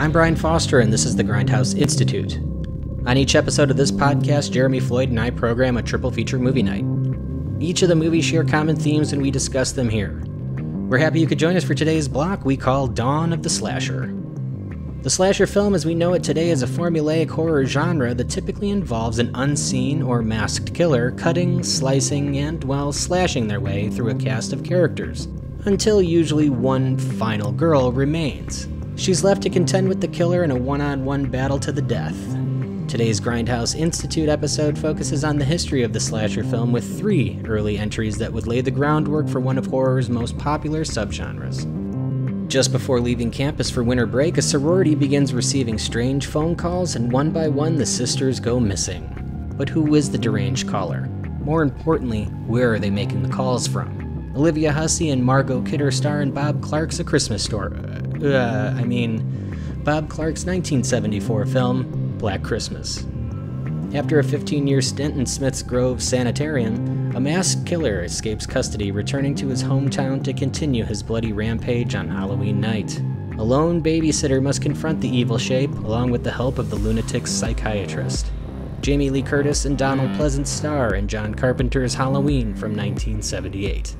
I'm Brian Foster, and this is the Grindhouse Institute. On each episode of this podcast, Jeremy Floyd and I program a triple feature movie night. Each of the movies share common themes, and we discuss them here. We're happy you could join us for today's block we call Dawn of the Slasher. The slasher film as we know it today is a formulaic horror genre that typically involves an unseen or masked killer cutting, slicing, and, well, slashing their way through a cast of characters, until usually one final girl remains. She's left to contend with the killer in a one-on-one battle to the death. Today's Grindhouse Institute episode focuses on the history of the slasher film with 3 early entries that would lay the groundwork for one of horror's most popular subgenres. Just before leaving campus for winter break, a sorority begins receiving strange phone calls, and one by one the sisters go missing. But who is the deranged caller? More importantly, where are they making the calls from? Olivia Hussey and Margot Kidder star in Bob Clark's A Christmas Story. Bob Clark's 1974 film, Black Christmas. After a 15-year stint in Smith's Grove Sanitarium, a masked killer escapes custody, returning to his hometown to continue his bloody rampage on Halloween night. A lone babysitter must confront the evil shape, along with the help of the lunatic psychiatrist. Jamie Lee Curtis and Donald Pleasance star in John Carpenter's Halloween from 1978.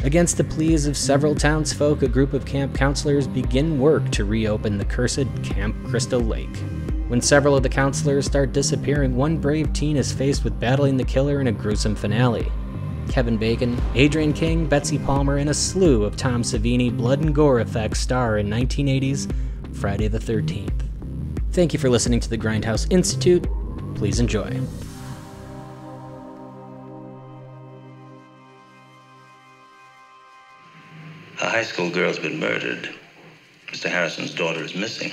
Against the pleas of several townsfolk, a group of camp counselors begin work to reopen the cursed Camp Crystal Lake. When several of the counselors start disappearing, one brave teen is faced with battling the killer in a gruesome finale. Kevin Bacon, Adrienne King, Betsy Palmer, and a slew of Tom Savini blood and gore effects star in 1980's Friday the 13th. Thank you for listening to the Grindhouse Institute. Please enjoy. A high school girl's been murdered. Mr. Harrison's daughter is missing.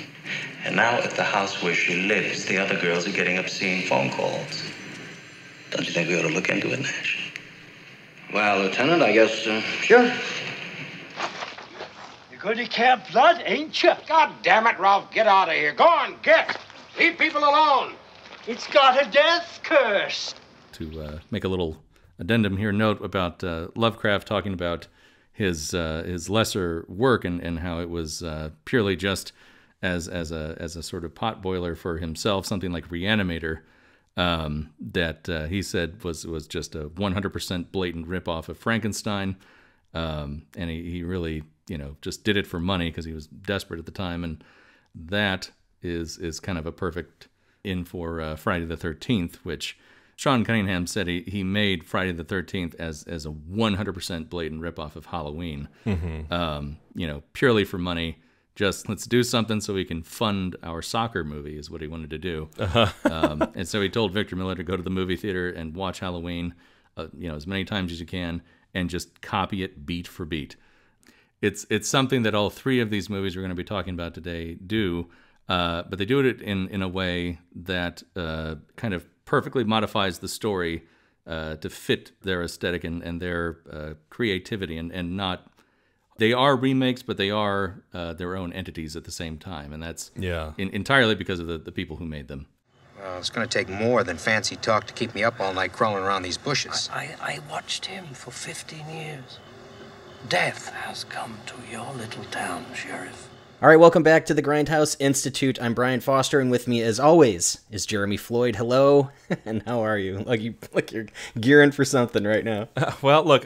And now at the house where she lives, the other girls are getting obscene phone calls. Don't you think we ought to look into it, Nash? Well, Lieutenant, I guess, sure. You're going to Camp Blood, ain't you? God damn it, Ralph, get out of here. Go on, get. Leave people alone. It's got a death curse. To make a little addendum here, note about Lovecraft talking about his lesser work and how it was purely just as a sort of potboiler for himself, something like Reanimator, that he said was just a 100% blatant ripoff of Frankenstein, and he really just did it for money because he was desperate at the time, and that is kind of a perfect in for Friday the 13th, which Sean Cunningham said he made Friday the 13th as a 100% blatant ripoff of Halloween, purely for money. Just let's do something so we can fund our soccer movie is what he wanted to do. And so he told Victor Miller to go to the movie theater and watch Halloween, as many times as you can, and just copy it beat for beat. It's something that all 3 of these movies we're going to be talking about today do, but they do it in a way that kind of perfectly modifies the story to fit their aesthetic and their creativity, and not. They are remakes, but they are their own entities at the same time, and that's entirely because of the people who made them. Well, it's going to take more than fancy talk to keep me up all night crawling around these bushes. I watched him for 15 years. Death has come to your little town, Sheriff. All right, welcome back to the Grindhouse Institute. I'm Brian Foster, and with me, as always, is Jeremy Floyd. Hello, and how are you? Like you're gearing for something right now. Well, look,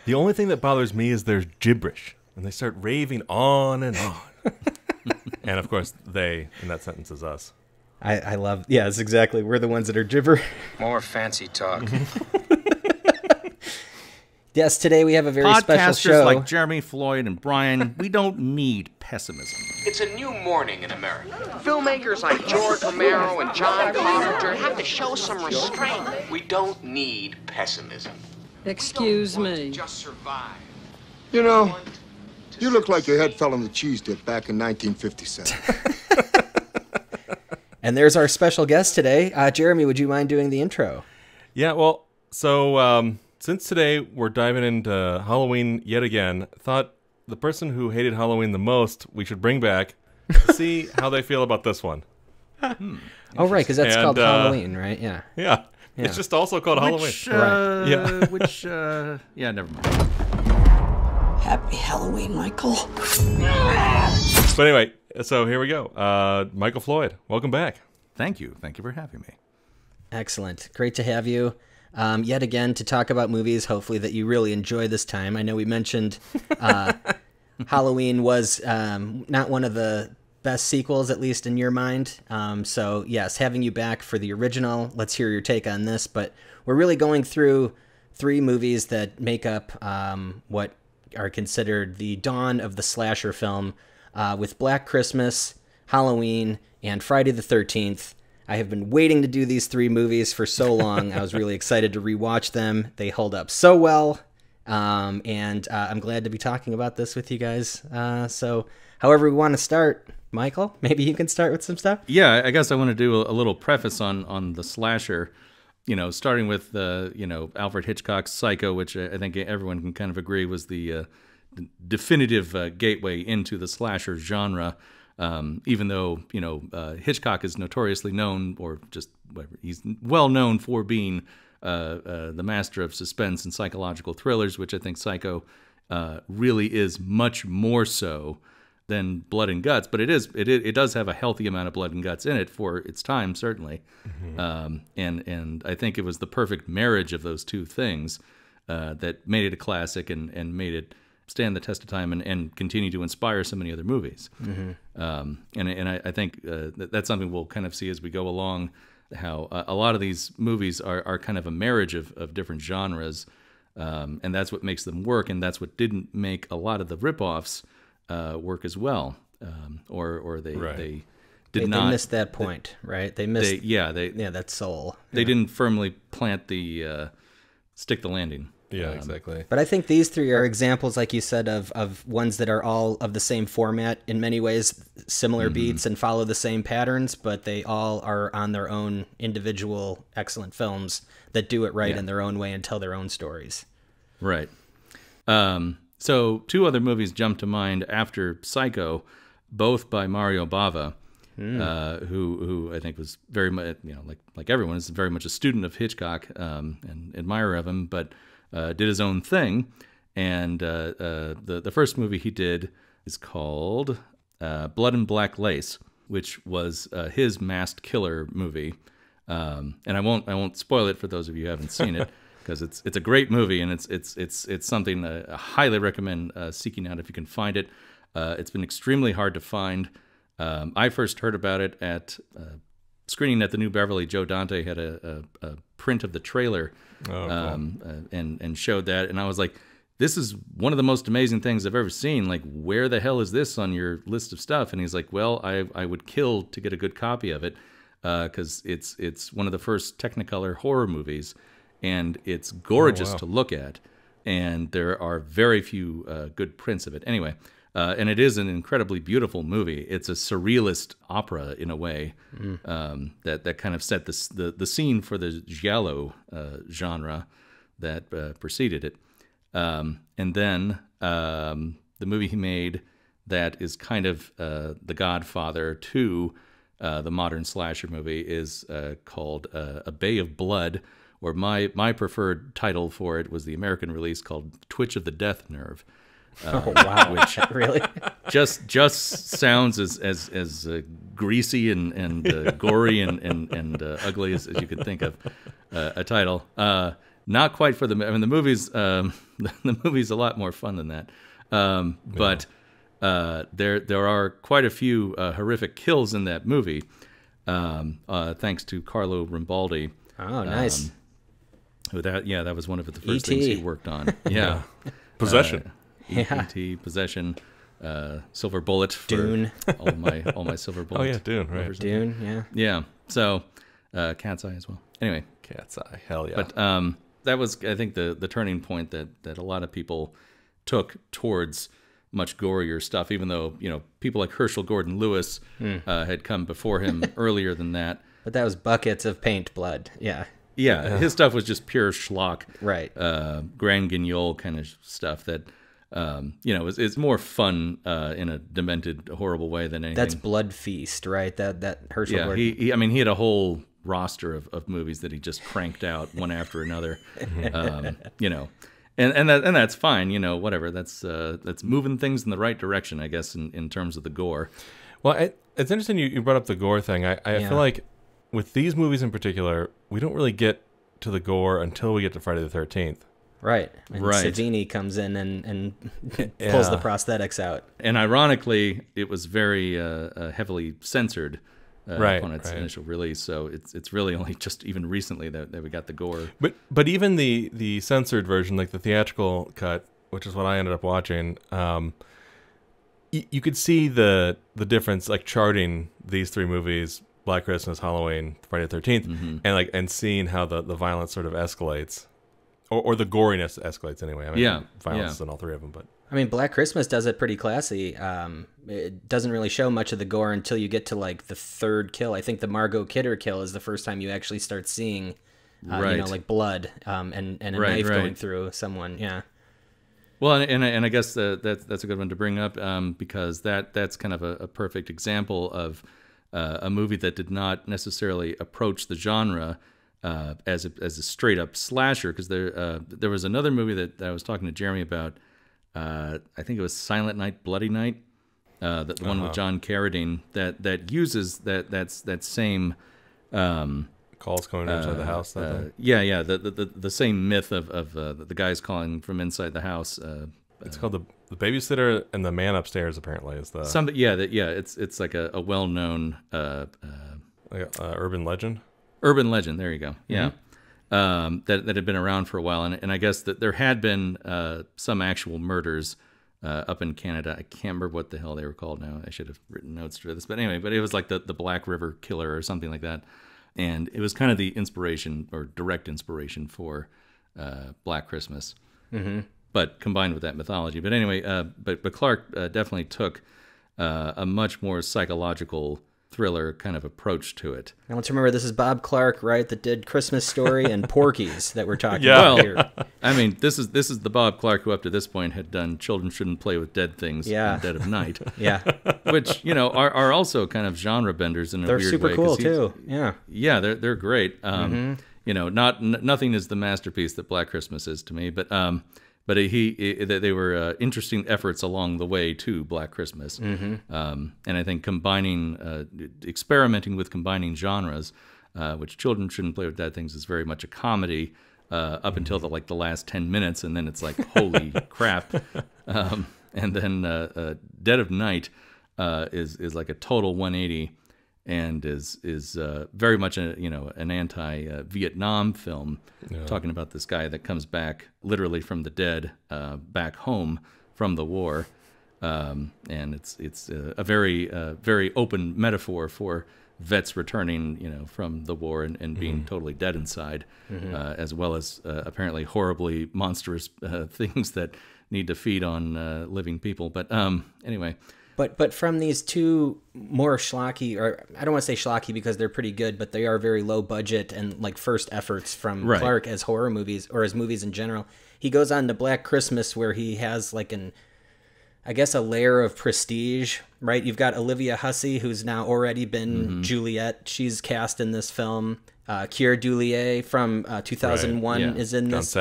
the only thing that bothers me is there's gibberish, and they start raving on and on. And of course, they in that sentence is us. I love, it's exactly. We're the ones that are gibber. More fancy talk. Yes, today we have a very special show. Podcasters like Jeremy Floyd and Brian, we don't need pessimism. It's a new morning in America. Filmmakers like George Romero and John Carpenter have to show some restraint. We don't need pessimism. Excuse me. Just survive. You know, you look like your head fell on the cheese dip back in 1957. And there's our special guest today. Jeremy, would you mind doing the intro? Yeah, well, so since today we're diving into Halloween yet again, thought the person who hated Halloween the most we should bring back to see how they feel about this one. Oh, right, because that's called Halloween, right? Yeah. Yeah. It's just also called Halloween. Right. Yeah, never mind. Happy Halloween, Michael. But anyway, So here we go. Michael Floyd, welcome back. Thank you for having me. Excellent. Great to have you yet again to talk about movies, hopefully that you really enjoy this time. I know we mentioned Halloween was not one of the best sequels, at least in your mind. So yes, having you back for the original, let's hear your take on this. But we're really going through 3 movies that make up what are considered the dawn of the slasher film, with Black Christmas, Halloween, and Friday the 13th. I have been waiting to do these 3 movies for so long. I was really excited to rewatch them. They hold up so well. And I'm glad to be talking about this with you guys. So however we want to start, Michael, maybe you can start with some stuff? Yeah, I guess I want to do a little preface on the slasher, starting with, Alfred Hitchcock's Psycho, which I think everyone can kind of agree was the definitive gateway into the slasher genre. Even though, Hitchcock is notoriously known, or just whatever, he's well known for being the master of suspense and psychological thrillers, which I think Psycho really is much more so than Blood and Guts, but it does have a healthy amount of blood and guts in it for its time, certainly. Mm-hmm. And I think it was the perfect marriage of those two things that made it a classic and made it stand the test of time and continue to inspire so many other movies. Mm-hmm. And I think that's something we'll kind of see as we go along, how a lot of these movies are kind of a marriage of different genres, and that's what makes them work, and that's what didn't make a lot of the ripoffs work as well, or they did not. They missed that point, right? They missed. That soul. They didn't firmly plant the stick the landing. Yeah, exactly. But I think these 3 are examples, like you said, of ones that are all of the same format, in many ways similar beats and follow the same patterns, but they all are on their own individual excellent films that do it right in their own way and tell their own stories. Right. So 2 other movies jump to mind after Psycho, both by Mario Bava, who I think was very much, like everyone, is very much a student of Hitchcock and admirer of him, but did his own thing. And the first movie he did is called Blood and Black Lace, which was his masked killer movie. And I won't spoil it for those of you who haven't seen it, because it's a great movie, and it's something I highly recommend seeking out if you can find it. It's been extremely hard to find. I first heard about it at screening at the New Beverly. Joe Dante had a print of the trailer, cool. and showed that, and I was like, this is one of the most amazing things I've ever seen. Like, where the hell is this on your list of stuff? And he's like, well, I would kill to get a good copy of it, because it's one of the first Technicolor horror movies, and it's gorgeous to look at, and there are very few good prints of it. Anyway, and it is an incredibly beautiful movie. It's a surrealist opera in a way, that kind of set the scene for the giallo genre that preceded it. And then the movie he made that is kind of the godfather to the modern slasher movie is called A Bay of Blood, or my preferred title for it was the American release called Twitch of the Death Nerve. Oh wow! Which really just sounds as greasy and gory and ugly as you could think of a title. Not quite for the. I mean, the movie's the movie's a lot more fun than that. But there are quite a few horrific kills in that movie, thanks to Carlo Rambaldi. Oh, nice. That was one of the first things he worked on. Yeah, Possession. E.T., Possession, Silver Bullet. For Dune. all my Silver Bullet. Oh yeah, Dune. Right. Dune. Yeah. Yeah. So, Cat's Eye as well. Anyway, Cat's Eye. Hell yeah. But that was, I think, the turning point that a lot of people took towards much gorier stuff, even though, people like Herschel Gordon Lewis had come before him earlier than that. But that was buckets of paint blood. Yeah. Yeah, his stuff was just pure schlock. Right. Grand Guignol kind of stuff that, it's more fun in a demented, horrible way than anything. That's Blood Feast, right? That Herschel Gordon. He had a whole roster of movies that he just cranked out one after another. And that's fine, whatever. That's moving things in the right direction, I guess, in terms of the gore. Well, it's interesting you brought up the gore thing. I feel like with these movies in particular, we don't really get to the gore until we get to Friday the 13th. Right. And Savini comes in and pulls the prosthetics out. And ironically, it was very heavily censored upon its initial release. So it's really only just even recently that we got the gore. But even the censored version, like the theatrical cut, which is what I ended up watching, you could see the difference, like charting these three movies, Black Christmas, Halloween, Friday the 13th, and seeing how the violence sort of escalates. Or the goriness escalates anyway. I mean, violence in all three of them. But I mean, Black Christmas does it pretty classy. It doesn't really show much of the gore until you get to like the third kill. I think the Margot Kidder kill is the first time you actually start seeing, like blood and a knife going through someone. Yeah. Well, and I guess that's a good one to bring up because that's kind of a perfect example of a movie that did not necessarily approach the genre as a straight up slasher, because there was another movie that I was talking to Jeremy about. I think it was Silent Night, Bloody Night, the one with John Carradine that uses that same calls coming inside the house. The same myth of the guys calling from inside the house. It's called the babysitter and the man upstairs. Apparently, is the It's like a well known urban legend. Urban legend, there you go. Yeah. That had been around for a while. And I guess that there had been some actual murders up in Canada. I can't remember what the hell they were called now. I should have written notes for this. But anyway, it was like the Black River Killer or something like that. And it was kind of the inspiration or direct inspiration for Black Christmas. But combined with that mythology. But anyway, but Clark definitely took a much more psychological thriller kind of approach to it. Now let's remember, this is Bob Clark, right, that did Christmas Story and Porky's that we're talking about here. I mean, this is the Bob Clark who up to this point had done Children Shouldn't Play with Dead Things and Dead of Night. Which, are also kind of genre benders in a weird way. They're super cool too. Yeah, they're great. Nothing is the masterpiece that Black Christmas is to me, but they were interesting efforts along the way to Black Christmas. And I think experimenting with combining genres, which Children Shouldn't Play with Dead Things is very much a comedy up until the last 10 minutes, and then it's like, holy crap. And then Dead of Night is like a total 180 and is very much an anti-Vietnam film, talking about this guy that comes back literally from the dead, back home from the war, and it's a very open metaphor for vets returning from the war and being totally dead inside, as well as apparently horribly monstrous things that need to feed on living people. But anyway. But from these two more schlocky, or I don't want to say schlocky because they're pretty good, but they are very low budget and like first efforts from Clark as horror movies or as movies in general. He goes on to Black Christmas, where he has like a layer of prestige, right? You've got Olivia Hussey, who's now already been Juliet. She's cast in this film. Keir Dullea from 2001 is in this.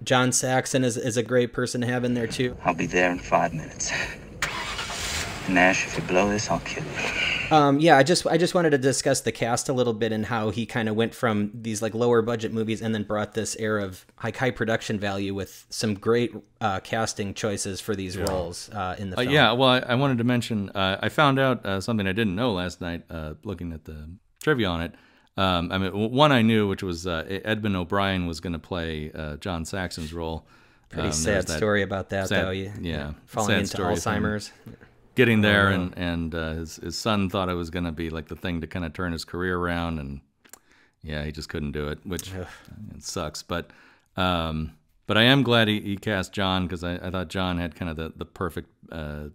John Saxon is a great person to have in there too. I'll be there in 5 minutes. Nash, if you blow this, I'll kill you. I just wanted to discuss the cast a little bit and how he kind of went from these like lower budget movies and then brought this air of high production value with some great casting choices for these roles in the film. Well, I wanted to mention, I found out something I didn't know last night looking at the trivia on it. One I knew, which was Edmund O'Brien was going to play John Saxon's role. Pretty sad story about that, though. Falling into Alzheimer's. Getting there, and his son thought it was going to be like the thing to kind of turn his career around, and he just couldn't do it, which it sucks. But I am glad he cast John, because I thought John had kind of the perfect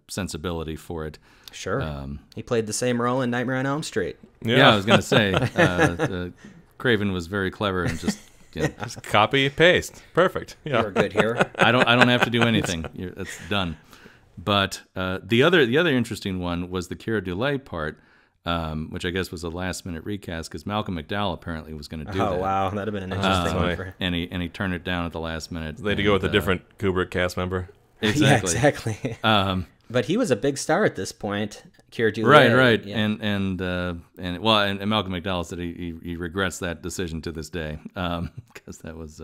sensibility for it. Sure, he played the same role in Nightmare on Elm Street. Yeah, I was going to say Craven was very clever and just. Just copy paste, perfect. You're good here. I don't have to do anything. It's done. But the other interesting one was the Keira Dullea part, which I guess was a last-minute recast, because Malcolm McDowell apparently was going to do that. Oh, wow. That would have been an interesting one for him. And he turned it down at the last minute. They had to go with a different Kubrick cast member. Exactly. Yeah, exactly. But he was a big star at this point. Keir Dullea. Right. Yeah. And Malcolm McDowell said he regrets that decision to this day, because that was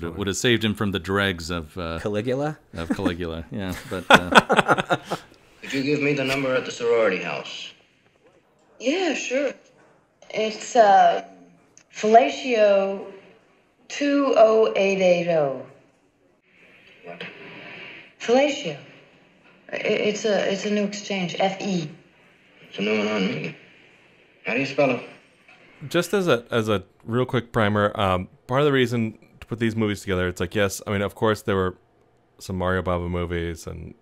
would have saved him from the dregs of Caligula. Of Caligula, yeah. But could you give me the number at the sorority house? Yeah, sure. It's Fellatio 20880. What? Fellatio. It's a new exchange. FE. It's a new one on me. How do you spell it? Just as a real quick primer, part of the reason to put these movies together, it's like, yes, I mean, of course there were some Mario Bava movies, and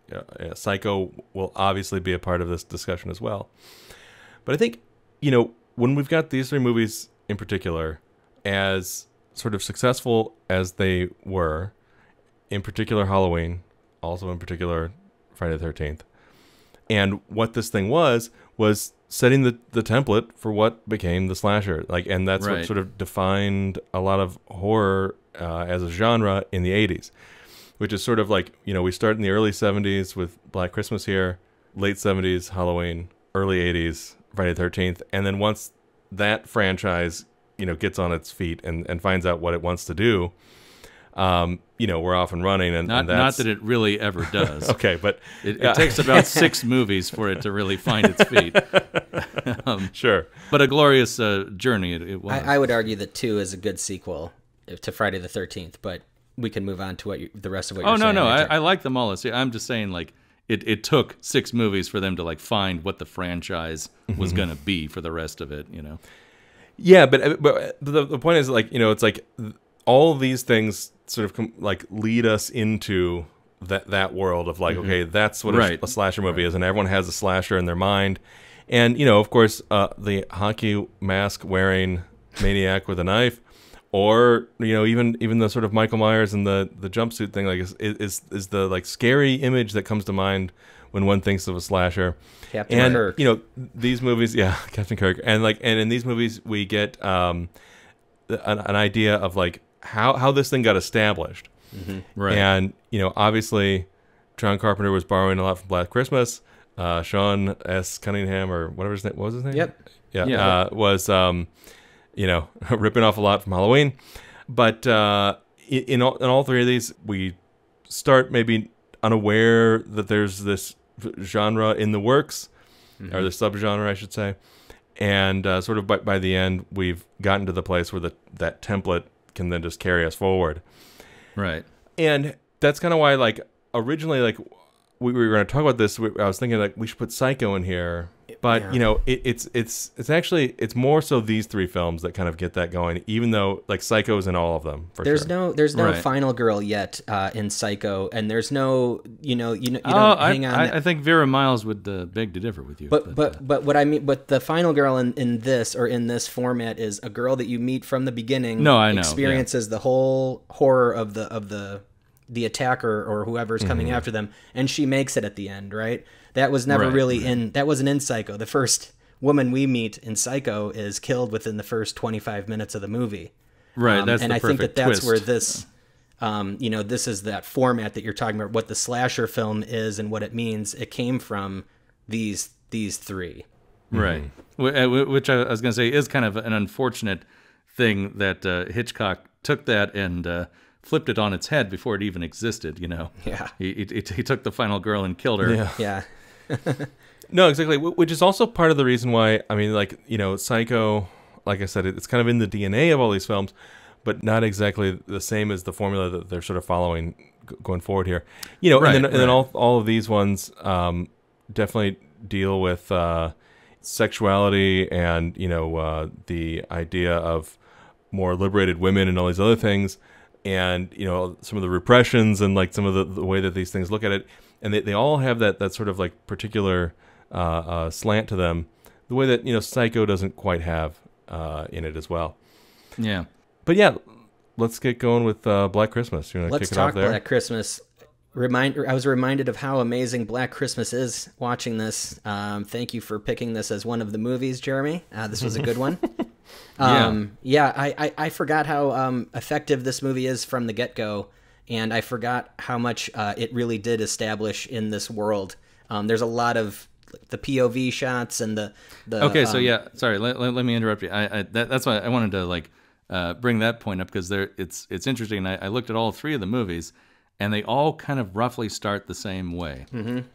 Psycho will obviously be a part of this discussion as well. But I think, when we've got these three movies in particular, as sort of successful as they were, in particular Halloween, also in particular Friday the 13th, and what this thing was setting the template for what became the slasher, and that's what sort of defined a lot of horror as a genre in the 80s, which is sort of like, we start in the early 70s with Black Christmas here, late 70s Halloween, early 80s Friday the 13th, and then once that franchise gets on its feet and finds out what it wants to do, we're off and running, and not that it really ever does. Okay, but it takes about 6 movies for it to really find its feet. Sure, but a glorious journey it was. I would argue that 2 is a good sequel to Friday the 13th, but we can move on to the rest of what you're saying. No, I like them all. I'm just saying, it took 6 movies for them to find what the franchise was going to be for the rest of it. Yeah, but the point is, it's like all these things sort of lead us into that world of okay, that's what a slasher movie is, and everyone has a slasher in their mind, and of course the hockey mask wearing maniac with a knife, or even the sort of Michael Myers and the jumpsuit thing is the scary image that comes to mind when one thinks of a slasher. Captain Kirk. These movies, Captain Kirk, and in these movies we get an idea of how this thing got established. Right. And obviously John Carpenter was borrowing a lot from Black Christmas. Sean S. Cunningham, or whatever his name was, Yep. Was ripping off a lot from Halloween. But in all three of these, we start maybe unaware that there's this genre in the works, or the subgenre, I should say. And sort of by the end, we've gotten to the place where that template can then just carry us forward. Right. And that's kind of why, originally, we were going to talk about this. I was thinking, we should put Psycho in here. But, it's actually, it's more so these three films that kind of get that going, even though, Psycho's in all of them, for there's sure. There's no final girl yet in Psycho, and there's no, you don't hang on. I think Vera Miles would beg to differ with you. But what I mean, but the final girl in this format is a girl that you meet from the beginning. No, I know. Experiences the whole horror of the attacker or whoever's coming after them, and she makes it at the end, right? That was never that wasn't in Psycho. The first woman we meet in Psycho is killed within the first 25 minutes of the movie. Right, that's and the I think perfect that's twist. where this, this is that format that you're talking about, what the slasher film is and what it means. It came from these three. Right. Which I was going to say is kind of an unfortunate thing that Hitchcock took that and flipped it on its head before it even existed, Yeah. He took the final girl and killed her. Yeah. No, exactly. Which is also part of the reason why, Psycho, like I said, it's kind of in the DNA of all these films, but not exactly the same as the formula that they're sort of following going forward here. And then all of these ones definitely deal with sexuality and, the idea of more liberated women and all these other things. And, some of the repressions and some of the way that these things look at it. And they all have that sort of particular slant to them, the way that, Psycho doesn't quite have in it as well. Yeah. But yeah, let's get going with Black Christmas. You want to kick it off there? Let's talk Black Christmas. I was reminded of how amazing Black Christmas is watching this. Thank you for picking this as one of the movies, Jeremy. This was a good one. I forgot how effective this movie is from the get-go, and I forgot how much it really did establish in this world. There's a lot of the POV shots and the okay, so yeah, sorry, let me interrupt you. That's why I wanted to bring that point up, because it's interesting. I looked at all three of the movies, and they all kind of roughly start the same way,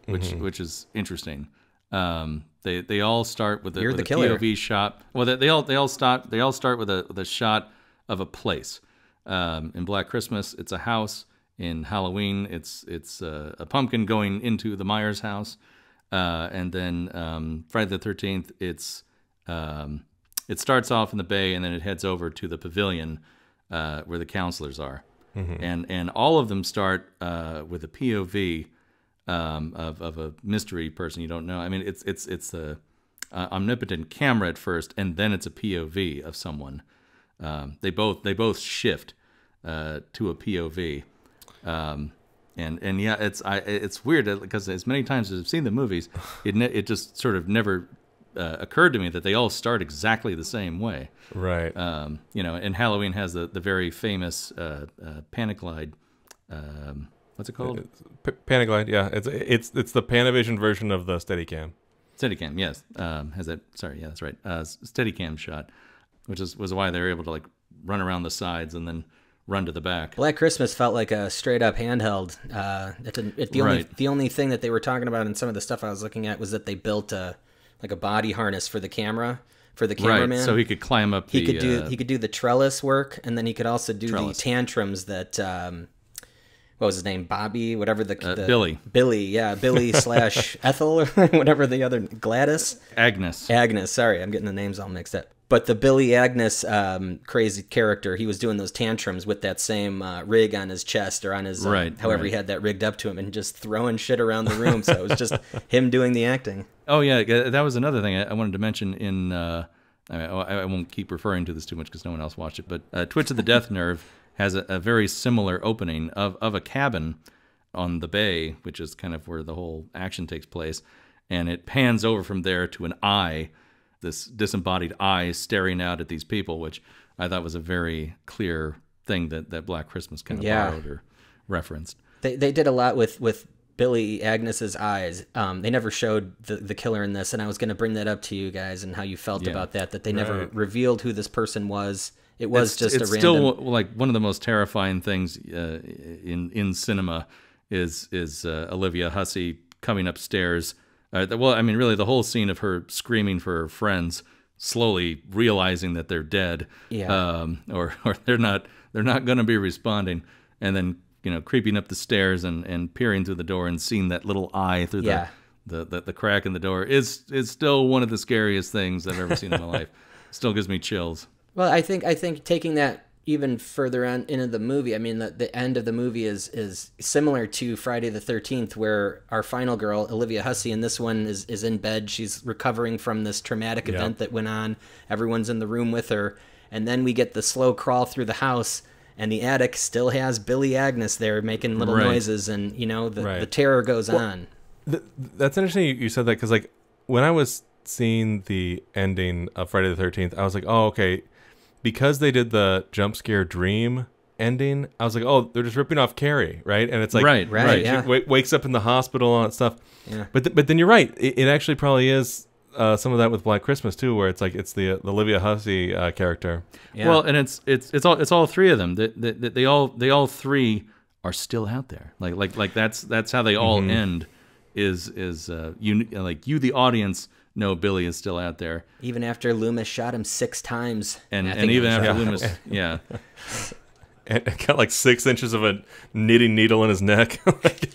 which is interesting. They all start with a POV shot. Well, they all start with a shot of a place. In Black Christmas, it's a house. In Halloween, it's a pumpkin going into the Myers house. And then Friday the 13th, it starts off in the bay, and then it heads over to the pavilion where the counselors are. And all of them start with a POV of a mystery person you don't know. I mean, it's a omnipotent camera at first, and then it's a POV of someone. They both shift to a POV. And yeah, it's weird because as many times as I've seen the movies, it just sort of never occurred to me that they all start exactly the same way. Right. And Halloween has the very famous Panaglide. What's it called? Panaglide. Yeah, it's the Panavision version of the Steadicam. Steadicam, yes. Has that? Sorry, yeah, that's right. Steadicam shot, which was why they were able to like run around the sides and then run to the back. Black Christmas felt like a straight up handheld. The only thing that they were talking about in some of the stuff I was looking at was that they built a body harness for the cameraman. Right, so he could climb up. He could do the trellis work, and then he could also do the tantrums that. What was his name? Bobby, whatever the Billy, yeah, Billy / Ethel, or whatever the other Gladys. Agnes. Sorry, I'm getting the names all mixed up. But the Billy Agnes crazy character, he was doing those tantrums with that same rig on his chest or on his however he had that rigged up to him, and just throwing shit around the room. So it was just him doing the acting. Oh yeah, that was another thing I wanted to mention in. I won't keep referring to this too much because no one else watched it. But Twitch of the Death Nerve has a very similar opening of a cabin on the bay, which is kind of where the whole action takes place, and it pans over from there to an eye. This disembodied eye staring out at these people, which I thought was a very clear thing that Black Christmas kind of borrowed or referenced. They did a lot with Billy Agnes's eyes. They never showed the killer in this, and I was going to bring that up to you guys and how you felt about that they never revealed who this person was. It's still like one of the most terrifying things in cinema is Olivia Hussey coming upstairs. Really, the whole scene of her screaming for her friends, slowly realizing that they're dead, or they're not going to be responding, and then creeping up the stairs and peering through the door and seeing that little eye through the crack in the door is still one of the scariest things I've ever seen in my life. Still gives me chills. Well, I think taking that even further on into the movie, I mean, the end of the movie is similar to Friday the 13th, where our final girl, Olivia Hussey, in this one is in bed. She's recovering from this traumatic event that went on. Everyone's in the room with her. And then we get the slow crawl through the house, and the attic still has Billy Agnes there making little noises, and, the terror goes on. That's interesting you said that, because, like, when I was seeing the ending of Friday the 13th, I was like, oh, okay. Because they did the jump scare dream ending, I was like, oh, they're just ripping off Carrie, right? And it's like, right, yeah. She wakes up in the hospital and all that stuff. Yeah. But then you're right. It actually probably is some of that with Black Christmas too, where it's like it's the Olivia Hussey character. Yeah. Well, and it's all three of them. They all three are still out there. Like that's how they all end. Is you the audience know Billy is still out there. Even after Loomis shot him 6 times. And even after Loomis, And got like 6 inches of a knitting needle in his neck.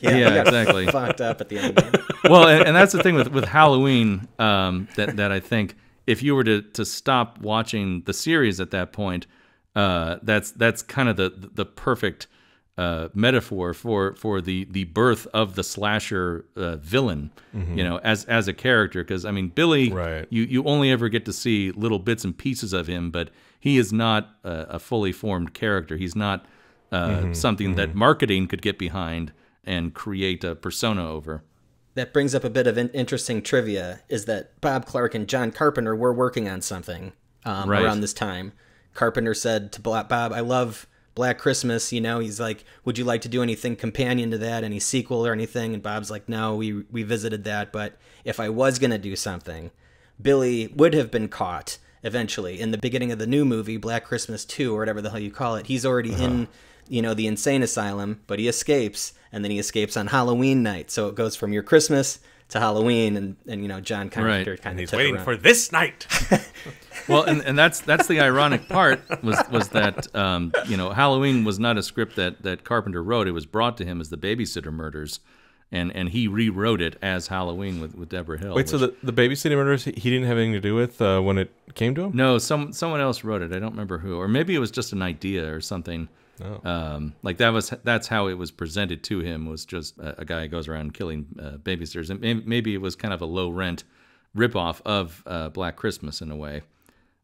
Yeah, exactly. Fucked up at the end of the game. Well, and that's the thing with Halloween, that I think if you were to stop watching the series at that point, that's kind of the perfect metaphor for the birth of the slasher villain, as a character. Because I mean, Billy, you only ever get to see little bits and pieces of him, but he is not a fully formed character. He's not something that marketing could get behind and create a persona over. That brings up a bit of interesting trivia, is that Bob Clark and John Carpenter were working on something around this time. Carpenter said to Bob, I love Black Christmas, you know, he's like, would you like to do anything companion to that, any sequel or anything? And Bob's like, no, we visited that, but if I was going to do something, Billy would have been caught eventually. In the beginning of the new movie, Black Christmas 2, or whatever the hell you call it, he's already in, you know, the insane asylum, but he escapes, and then he escapes on Halloween night. So it goes from your Christmas to Halloween, and you know, John Carpenter kind of he's waiting for this night. Well, and that's the ironic part was that you know, Halloween was not a script that Carpenter wrote. It was brought to him as the Babysitter Murders, and he rewrote it as Halloween with Deborah Hill. Wait, so the Babysitter Murders he didn't have anything to do with when it came to him? No, someone else wrote it. I don't remember who, or maybe it was just an idea or something. Oh. Like that's how it was presented to him, was just a guy who goes around killing babysitters, and maybe it was kind of a low rent ripoff of Black Christmas in a way.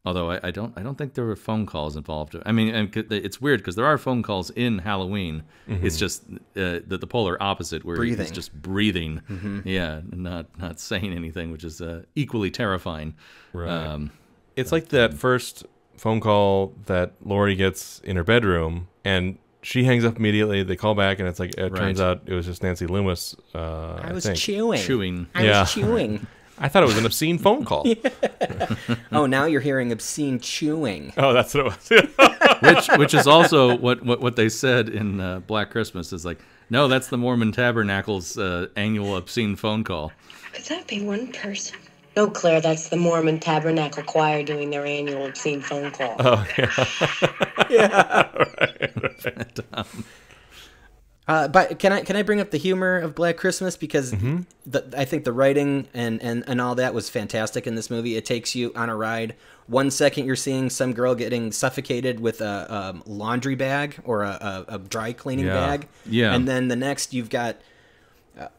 Although I don't think there were phone calls involved. I mean, and it's weird because there are phone calls in Halloween. Mm-hmm. It's just the polar opposite, where he's just breathing, yeah, and not saying anything, which is equally terrifying. Right. It's like that first phone call that Lori gets in her bedroom, and she hangs up immediately. They call back, and it's like it turns out it was just Nancy Loomis. I was chewing. I was chewing. I thought it was an obscene phone call. Oh, now you're hearing obscene chewing. Oh, that's what it was. which is also what they said in Black Christmas is like, no, that's the Mormon Tabernacle's annual obscene phone call. Could that be one person? No, Claire, that's the Mormon Tabernacle Choir doing their annual obscene phone call. Oh, yeah. Yeah. Right. But can I bring up the humor of Black Christmas, because I think the writing and all that was fantastic in this movie. It takes you on a ride. 1 second you're seeing some girl getting suffocated with a laundry bag or a dry cleaning bag, and then the next you've got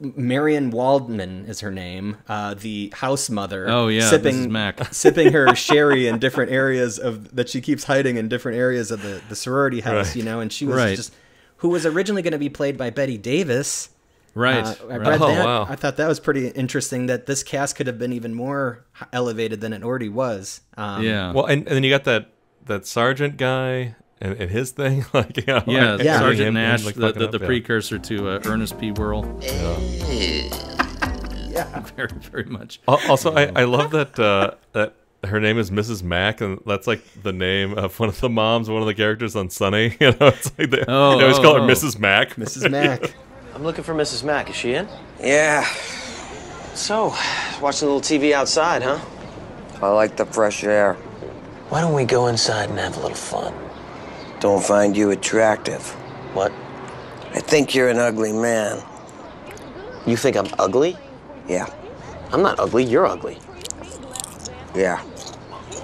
Marion Waldman is her name, the house mother. Oh yeah, sipping Mrs. Mac. sipping her sherry in different areas that she keeps hiding in different areas of the sorority house, you know, and she was just. Who was originally going to be played by Bette Davis. Right. I read that. Wow. I thought that was pretty interesting, that this cast could have been even more elevated than it already was. Yeah. Well, and then you got that sergeant guy and his thing. Like, Sergeant Nash, the precursor to Ernest P. Worrell. Yeah. Very, very much. Also, I love that her name is Mrs. Mac, and that's like the name of one of the moms, one of the characters on Sunny. You know, it's like they always call her Mrs. Mac. Mrs. Mac. I'm looking for Mrs. Mac. Is she in? Yeah. So, watching a little TV outside, huh? I like the fresh air. Why don't we go inside and have a little fun? Don't find you attractive. What? I think you're an ugly man. You think I'm ugly? Yeah. I'm not ugly. You're ugly. Yeah.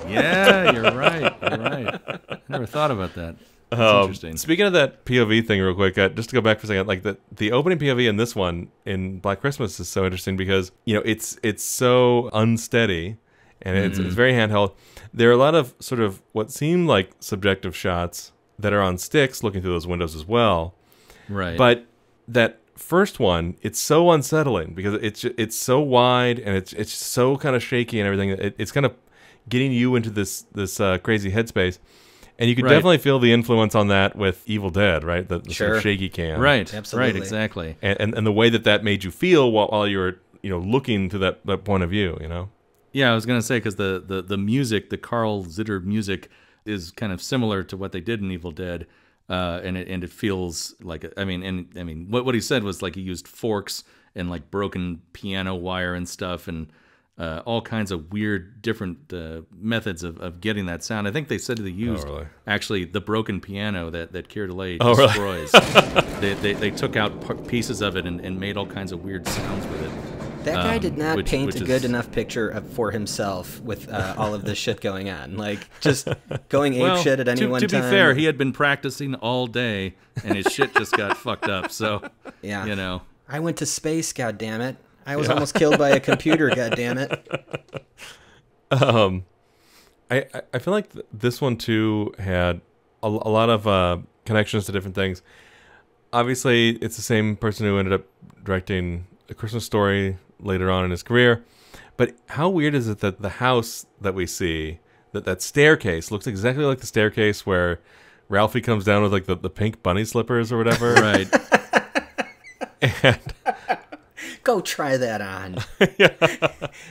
Yeah, you're right. You're right. I never thought about that. That's interesting. Speaking of that POV thing real quick, just to go back for a second, like the opening POV in this one, in Black Christmas, is so interesting because, you know, it's so unsteady and it's very handheld. There are a lot of sort of what seem like subjective shots that are on sticks looking through those windows as well. Right. But that first one, it's so unsettling because it's so wide and it's so kind of shaky and everything. It's kind of getting you into this crazy headspace, and you could definitely feel the influence on that with Evil Dead, right? The sort of shaky cam, right? Absolutely, right, exactly. And the way that made you feel while you were looking to that point of view, you know. Yeah, I was gonna say because the music, the Carl Zitter music, is kind of similar to what they did in Evil Dead. And it feels like, I mean, what he said was like he used forks and like broken piano wire and stuff, and all kinds of weird different methods of getting that sound. I think they said they used actually the broken piano that Keir Dullea destroys. Really? they took out pieces of it and made all kinds of weird sounds with it. That guy did not paint a good enough picture for himself with all of this shit going on. Like, just going ape shit at any one time. To be fair, he had been practicing all day, and his shit just got fucked up. So, yeah, you know. I went to space, goddammit. I was almost killed by a computer, goddammit. I feel like this one, too, had a lot of connections to different things. Obviously, it's the same person who ended up directing A Christmas Story later on in his career, but how weird is it that the house that we see, that staircase looks exactly like the staircase where Ralphie comes down with like the pink bunny slippers or whatever. Right. And go try that on.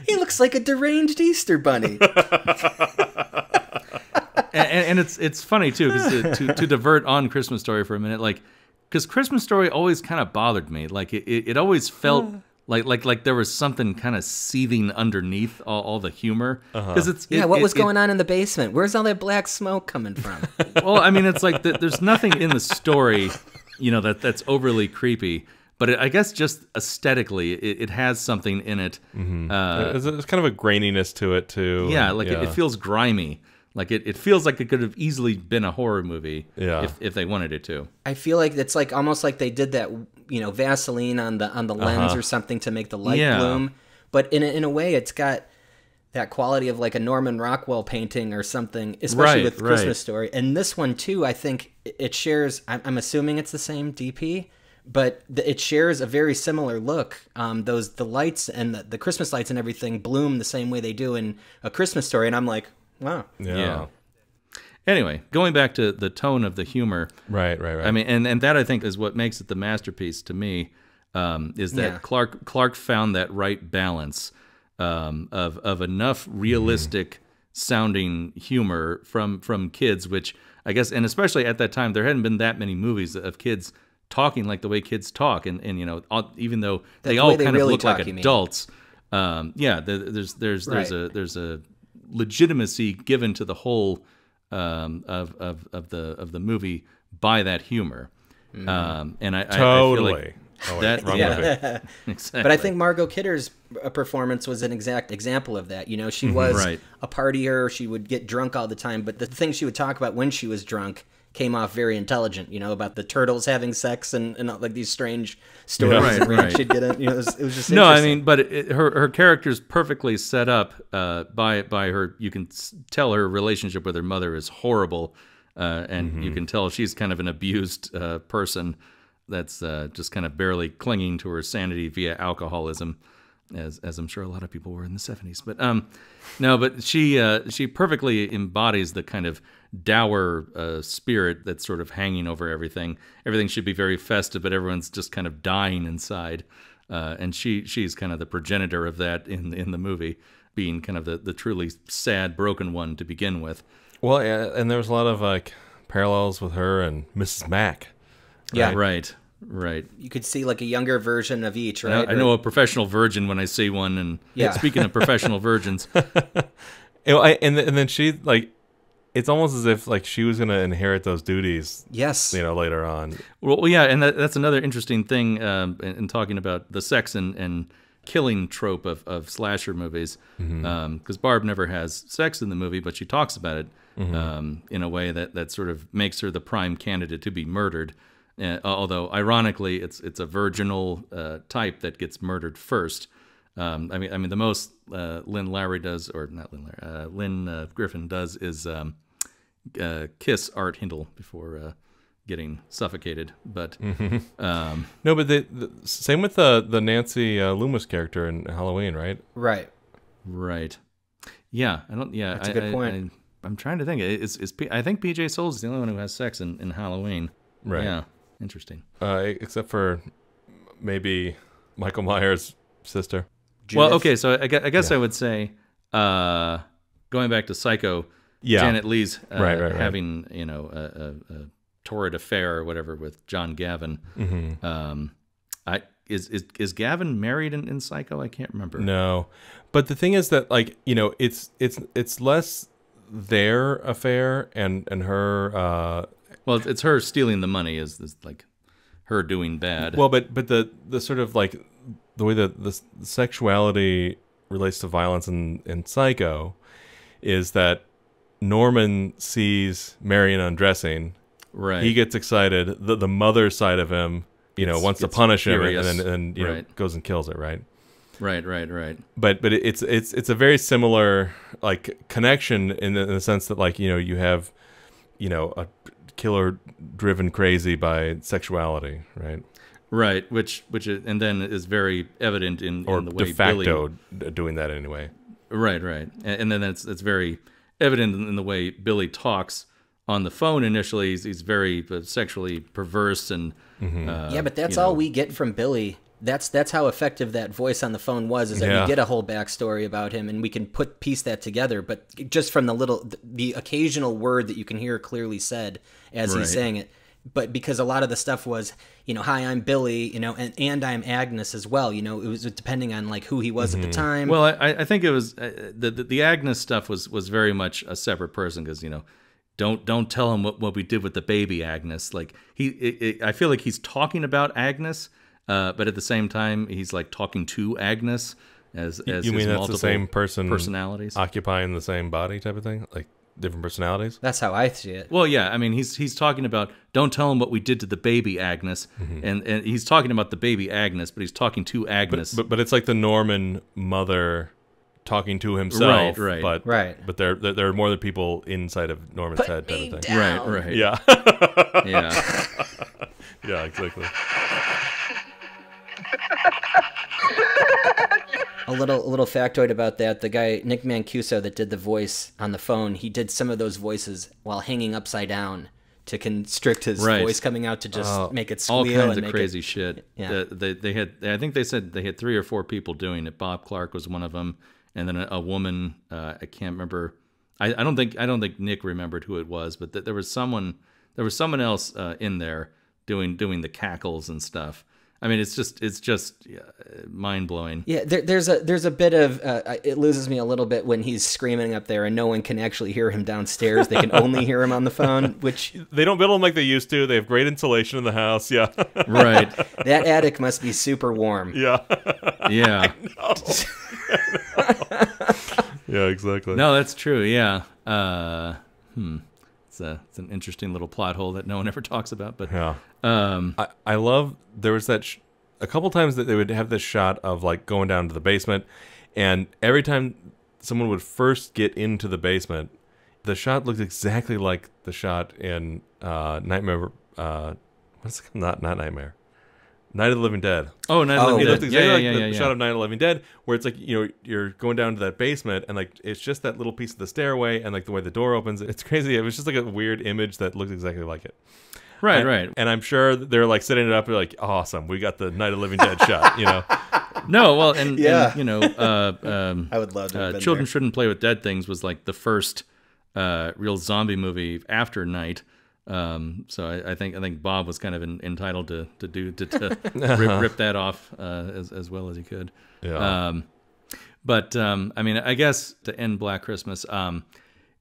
He looks like a deranged Easter bunny. and it's funny too, because to divert on Christmas Story for a minute, like, because Christmas Story always kind of bothered me. Like it always felt like there was something kind of seething underneath all the humor. Because what was going on in the basement? Where's all that black smoke coming from? Well, I mean, it's like there's nothing in the story, that's overly creepy. But I guess just aesthetically, it has something in it. There's kind of a graininess to it too. Yeah, like it feels grimy. Like it feels like it could have easily been a horror movie if they wanted it to. I feel like it's like almost like they did that, Vaseline on the lens or something to make the light bloom. But in a way, it's got that quality of like a Norman Rockwell painting or something, especially with Christmas Story. And this one too, I think it shares. I'm assuming it's the same DP. But it shares a very similar look. The lights and the Christmas lights and everything bloom the same way they do in A Christmas Story, and I'm like, wow. Yeah. Anyway, going back to the tone of the humor, right. I mean, and that I think is what makes it the masterpiece to me. Is that Clark found that right balance of enough realistic sounding humor from kids, which I guess, and especially at that time, there hadn't been that many movies of kids talking like the way kids talk, and even though they all kind of look like adults, there's a legitimacy given to the whole of the movie by that humor, and I totally. I feel like exactly. But I think Margot Kidder's performance was an exact example of that. She was a partier. She would get drunk all the time, but the things she would talk about when she was drunk came off very intelligent, about the turtles having sex and like these strange stories she'd get in. It was just no, I mean, but her character's perfectly set up by her. You can tell her relationship with her mother is horrible, and you can tell she's kind of an abused person that's just kind of barely clinging to her sanity via alcoholism, as I'm sure a lot of people were in the 70s. But no, but she perfectly embodies the kind of dour spirit that's sort of hanging over everything. Everything should be very festive, but everyone's just kind of dying inside. And she's kind of the progenitor of that in the movie, being kind of the truly sad, broken one to begin with. Well, and there was a lot of like parallels with her and Mrs. Mack. Right? Yeah, right. You could see like a younger version of each, right? I know a professional virgin when I see one, and speaking of professional virgins, and then she like. It's almost as if like she was going to inherit those duties. Yes. Later on. Well, yeah, and that's another interesting thing in talking about the sex and killing trope of slasher movies. Because Barb never has sex in the movie, but she talks about it in a way that sort of makes her the prime candidate to be murdered. Although, ironically, it's a virginal type that gets murdered first. I mean, the most Lynn Lowry does, or not Lynn Lowry, Lynn Griffin does is kiss Art Hindle before getting suffocated. But no, but the same with the Nancy Loomis character in Halloween, right? Right. Yeah, I don't. Yeah, that's a good point. I'm trying to think. I think PJ Souls is the only one who has sex in Halloween. Right. Yeah. Interesting. Except for maybe Michael Myers' sister. Judith. Well, okay, so I guess I would say, going back to Psycho, Janet Leigh's having a torrid affair or whatever with John Gavin. Is Gavin married in Psycho? I can't remember. No, but the thing is that it's less their affair and her. Well, it's her stealing the money is like her doing bad. Well, but the sort of like the way that the sexuality relates to violence in Psycho is that Norman sees Marion undressing. Right. He gets excited. The mother side of him, wants to punish furious. him, and then goes and kills her. Right. Right. But it's a very similar like connection in the sense that like you have a killer driven crazy by sexuality, right? Right, which and then is very evident in the way de facto Billy, doing that anyway. Right, and then it's very evident in the way Billy talks on the phone initially, he's very sexually perverse and yeah, but that's all we get from Billy. That's how effective that voice on the phone was, is that we get a whole backstory about him, and we can piece that together. But just from the occasional word that you can hear clearly said as he's saying it. But because a lot of the stuff was, hi, I'm Billy, and I'm Agnes as well. It was depending on like who he was at the time. Well, I think it was the Agnes stuff was very much a separate person because don't tell him what we did with the baby Agnes. Like I feel like he's talking about Agnes. But at the same time, he's like talking to Agnes as you mean that's the same person personalities occupying the same body type of thing, like different personalities. That's how I see it. Well, yeah, I mean he's talking about don't tell him what we did to the baby Agnes, and he's talking about the baby Agnes, but he's talking to Agnes. But it's like the Norman mother talking to himself, right. But there are more than people inside of Norman's head, type of thing. Right. Yeah. Yeah. Yeah, exactly. A little factoid about that: the guy Nick Mancuso that did the voice on the phone, he did some of those voices while hanging upside down to constrict his voice coming out to just make it squeal. All kinds and of crazy shit. Yeah. They had. I think they said they had 3 or 4 people doing it. Bob Clark was one of them, and then a woman. I can't remember. I don't think Nick remembered who it was, but there was someone else in there doing the cackles and stuff. I mean, it's just mind blowing. Yeah, there's a bit of it loses me a little bit when he's screaming up there and no one can actually hear him downstairs. They can only hear him on the phone, which they don't build them like they used to. They have great insulation in the house. Yeah, right. That attic must be super warm. Yeah, yeah. Yeah, exactly. No, that's true. Yeah. It's an interesting little plot hole that no one ever talks about. But yeah, I love there was that a couple times that they would have this shot of like going down to the basement, and every time someone would first get into the basement, the shot looked exactly like the shot in Nightmare. What's it called? Not Nightmare. Night of the Living Dead. Oh, Night of the Living Dead. It looked exactly like the shot of Night of the Living Dead, where it's like, you're going down to that basement, and like it's just that little piece of the stairway, and like the way the door opens. It's crazy. It was just like a weird image that looked exactly like it. Right. And I'm sure they're like setting it up. They're like, awesome, we got the Night of the Living Dead shot. No, well, and I would love to. Children Shouldn't Play with Dead Things was like the first real zombie movie after Night. So I think Bob was kind of entitled to rip that off as well as he could. Yeah. But I mean, I guess to end Black Christmas,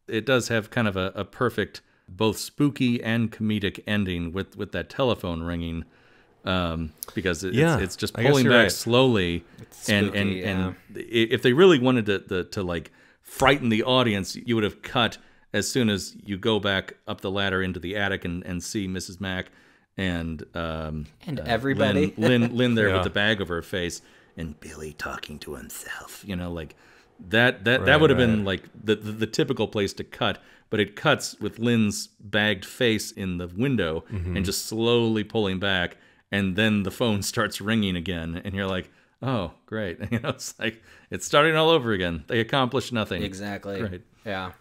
it does have kind of a perfect both spooky and comedic ending with that telephone ringing, because it's just pulling back slowly, and if they really wanted to like frighten the audience, you would have cut as soon as you go back up the ladder into the attic and see Mrs. Mack and everybody, Lynn there with the bag over her face, and Billy talking to himself. Like that would have been like the typical place to cut, but it cuts with Lynn's bagged face in the window and just slowly pulling back, and then the phone starts ringing again, and you're like, oh, great. It's like it's starting all over again. They accomplished nothing. Exactly. Great. Yeah.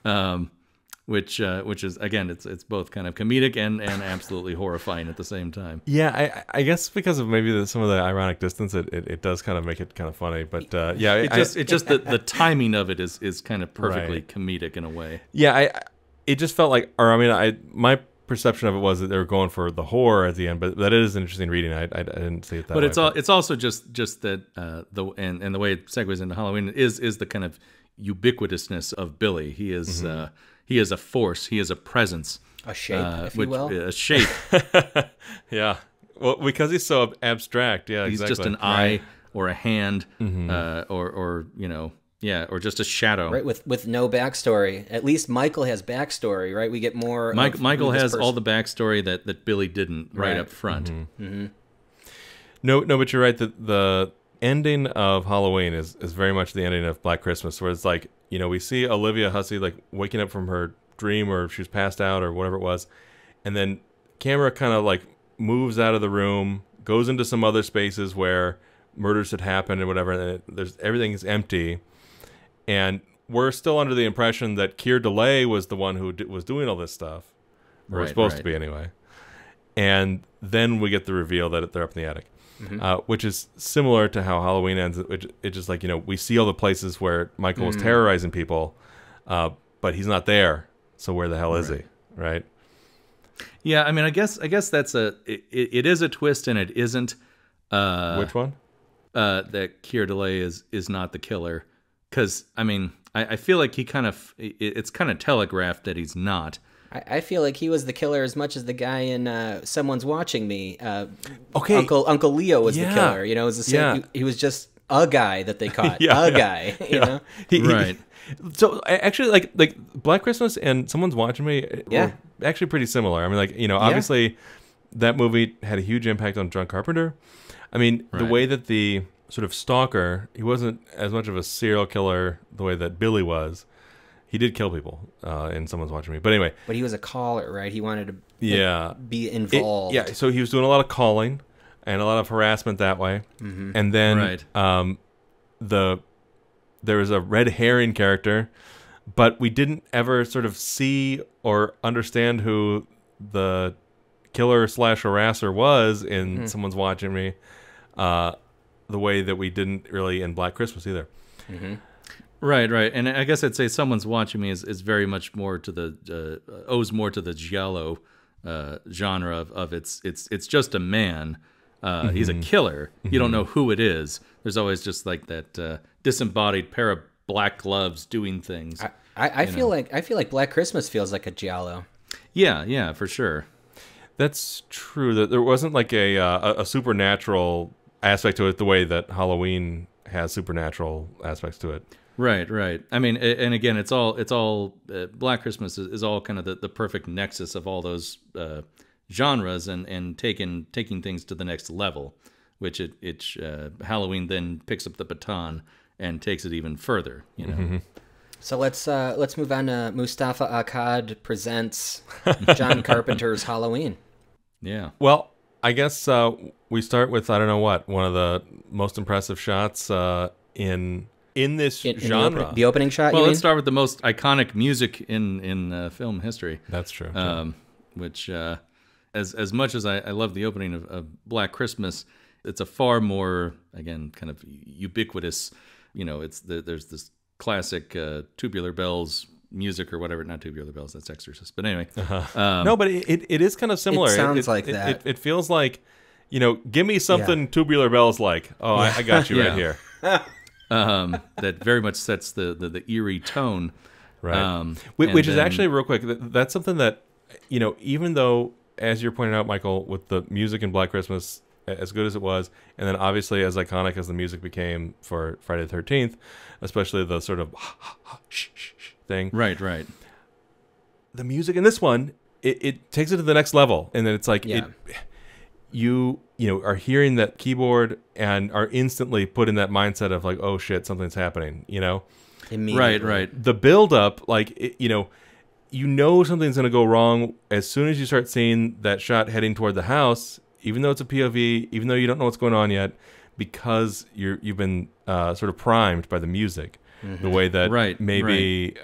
Which is again, it's both kind of comedic and absolutely horrifying at the same time. Yeah, I guess because of maybe some of the ironic distance, it does kind of make it kind of funny. But yeah, it just the timing of it is kind of perfectly comedic in a way. Yeah, it just felt like, or I mean, my perception of it was that they were going for the horror at the end, but that is an interesting reading. I didn't see it that way. But it's also just that the way it segues into Halloween is the kind of ubiquitousness of Billy. He is he is a force. He is a presence. A shape, if you will. A shape. Yeah. Well, because he's so abstract. Yeah, he's exactly. just an eye or a hand, or or just a shadow. Right, with no backstory. At least Michael has backstory, right? We get more. Michael has all the backstory that Billy didn't right up front. No, but you're right. The ending of Halloween is very much the ending of Black Christmas, where it's like, we see Olivia Hussey like waking up from her dream, or she was passed out or whatever it was, and then camera kind of like moves out of the room, goes into some other spaces where murders had happened and whatever, and everything is empty, and we're still under the impression that Keir Delay was the one who was doing all this stuff. or supposed to be anyway. And then we get the reveal that they're up in the attic, which is similar to how Halloween ends. It's just like, we see all the places where Michael was terrorizing people, but he's not there. So where the hell is he? Right? Yeah, I mean, I guess that's it is a twist, and it isn't. Which one? That Keir Delay is not the killer, because I mean, I feel like it's kind of telegraphed that he's not. I feel like he was the killer as much as the guy in Someone's Watching Me. Okay, Uncle Leo was the killer. It was the same. He was just a guy that they caught. Guy. You know, right. So actually, like Black Christmas and Someone's Watching Me were actually pretty similar. I mean, like, obviously that movie had a huge impact on John Carpenter. I mean, the way that the sort of stalker, he wasn't as much of a serial killer the way that Billy was. He did kill people in Someone's Watching Me. But anyway. But he was a caller, right? He wanted to be involved. So he was doing a lot of calling and a lot of harassment that way. And then there was a red herring character, but we didn't ever sort of see or understand who the killer / harasser was in Someone's Watching Me, the way that we didn't really in Black Christmas either. Right. And I guess I'd say Someone's Watching Me is very much more to the owes more to the giallo genre of it's just a man. He's a killer. You don't know who it is. There's always just like that disembodied pair of black gloves doing things. I feel like Black Christmas feels like a giallo. Yeah, for sure. That's true. That there wasn't like a supernatural aspect to it the way that Halloween has supernatural aspects to it. Right. I mean, and again, it's all Black Christmas is all kind of the perfect nexus of all those genres and taking things to the next level, which Halloween then picks up the baton and takes it even further. So let's move on to Mustafa Akkad presents John Carpenter's Halloween. Yeah. Well, I guess we start with one of the most impressive shots in this genre. The opening shot. Well, let's start with the most iconic music in film history. That's true. Which, as much as I love the opening of Black Christmas, it's a far more, again, kind of ubiquitous. There's this classic Tubular Bells music or whatever. Not Tubular Bells, that's Exorcist. But anyway, no, but it is kind of similar. It sounds like that. It feels like, give me something Tubular Bells like. Oh, I got you right here. That very much sets the eerie tone, right? Which is actually, real quick, that's something that, even though, as you're pointing out, Michael, with the music in Black Christmas, as good as it was, and then obviously as iconic as the music became for Friday the 13th, especially the sort of shh thing. Right. The music in this one, it takes it to the next level, and then it's like you are hearing that keyboard and are instantly put in that mindset of like, oh shit, something's happening, Immediately. Right. The build up, like, something's going to go wrong as soon as you start seeing that shot heading toward the house, even though it's a POV, even though you don't know what's going on yet, because you've been sort of primed by the music, the way that maybe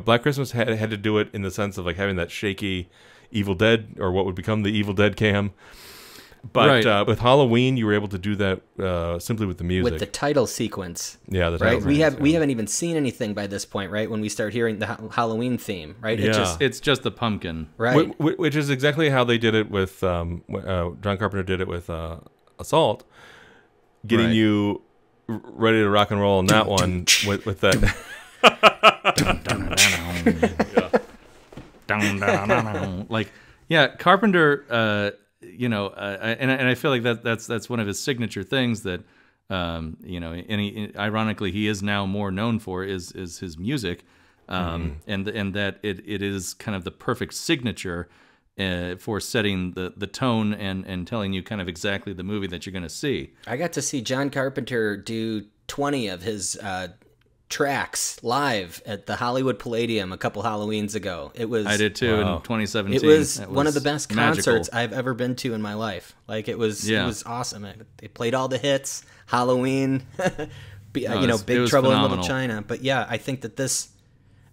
Black Christmas had to do it in the sense of like having that shaky Evil Dead, or what would become the Evil Dead cam. But with Halloween, you were able to do that simply with the music, with the title sequence. Yeah, the title sequence. We haven't even seen anything by this point, right? When we start hearing the Halloween theme, right? Yeah. It's just the pumpkin, right? Which is exactly how they did it with John Carpenter did it with Assault, getting you ready to rock and roll on that one with that. Carpenter. And I feel like that's one of his signature things that, ironically he is now more known for is his music, and that it is kind of the perfect signature for setting the tone and telling you kind of exactly the movie that you're going to see. I got to see John Carpenter do 20 of his tracks live at the Hollywood Palladium a couple Halloweens ago. I did too in 2017. It was one of the best concerts I've ever been to in my life. Like it was awesome. They played all the hits, Halloween, Big Trouble in Little China. But yeah, I think that this,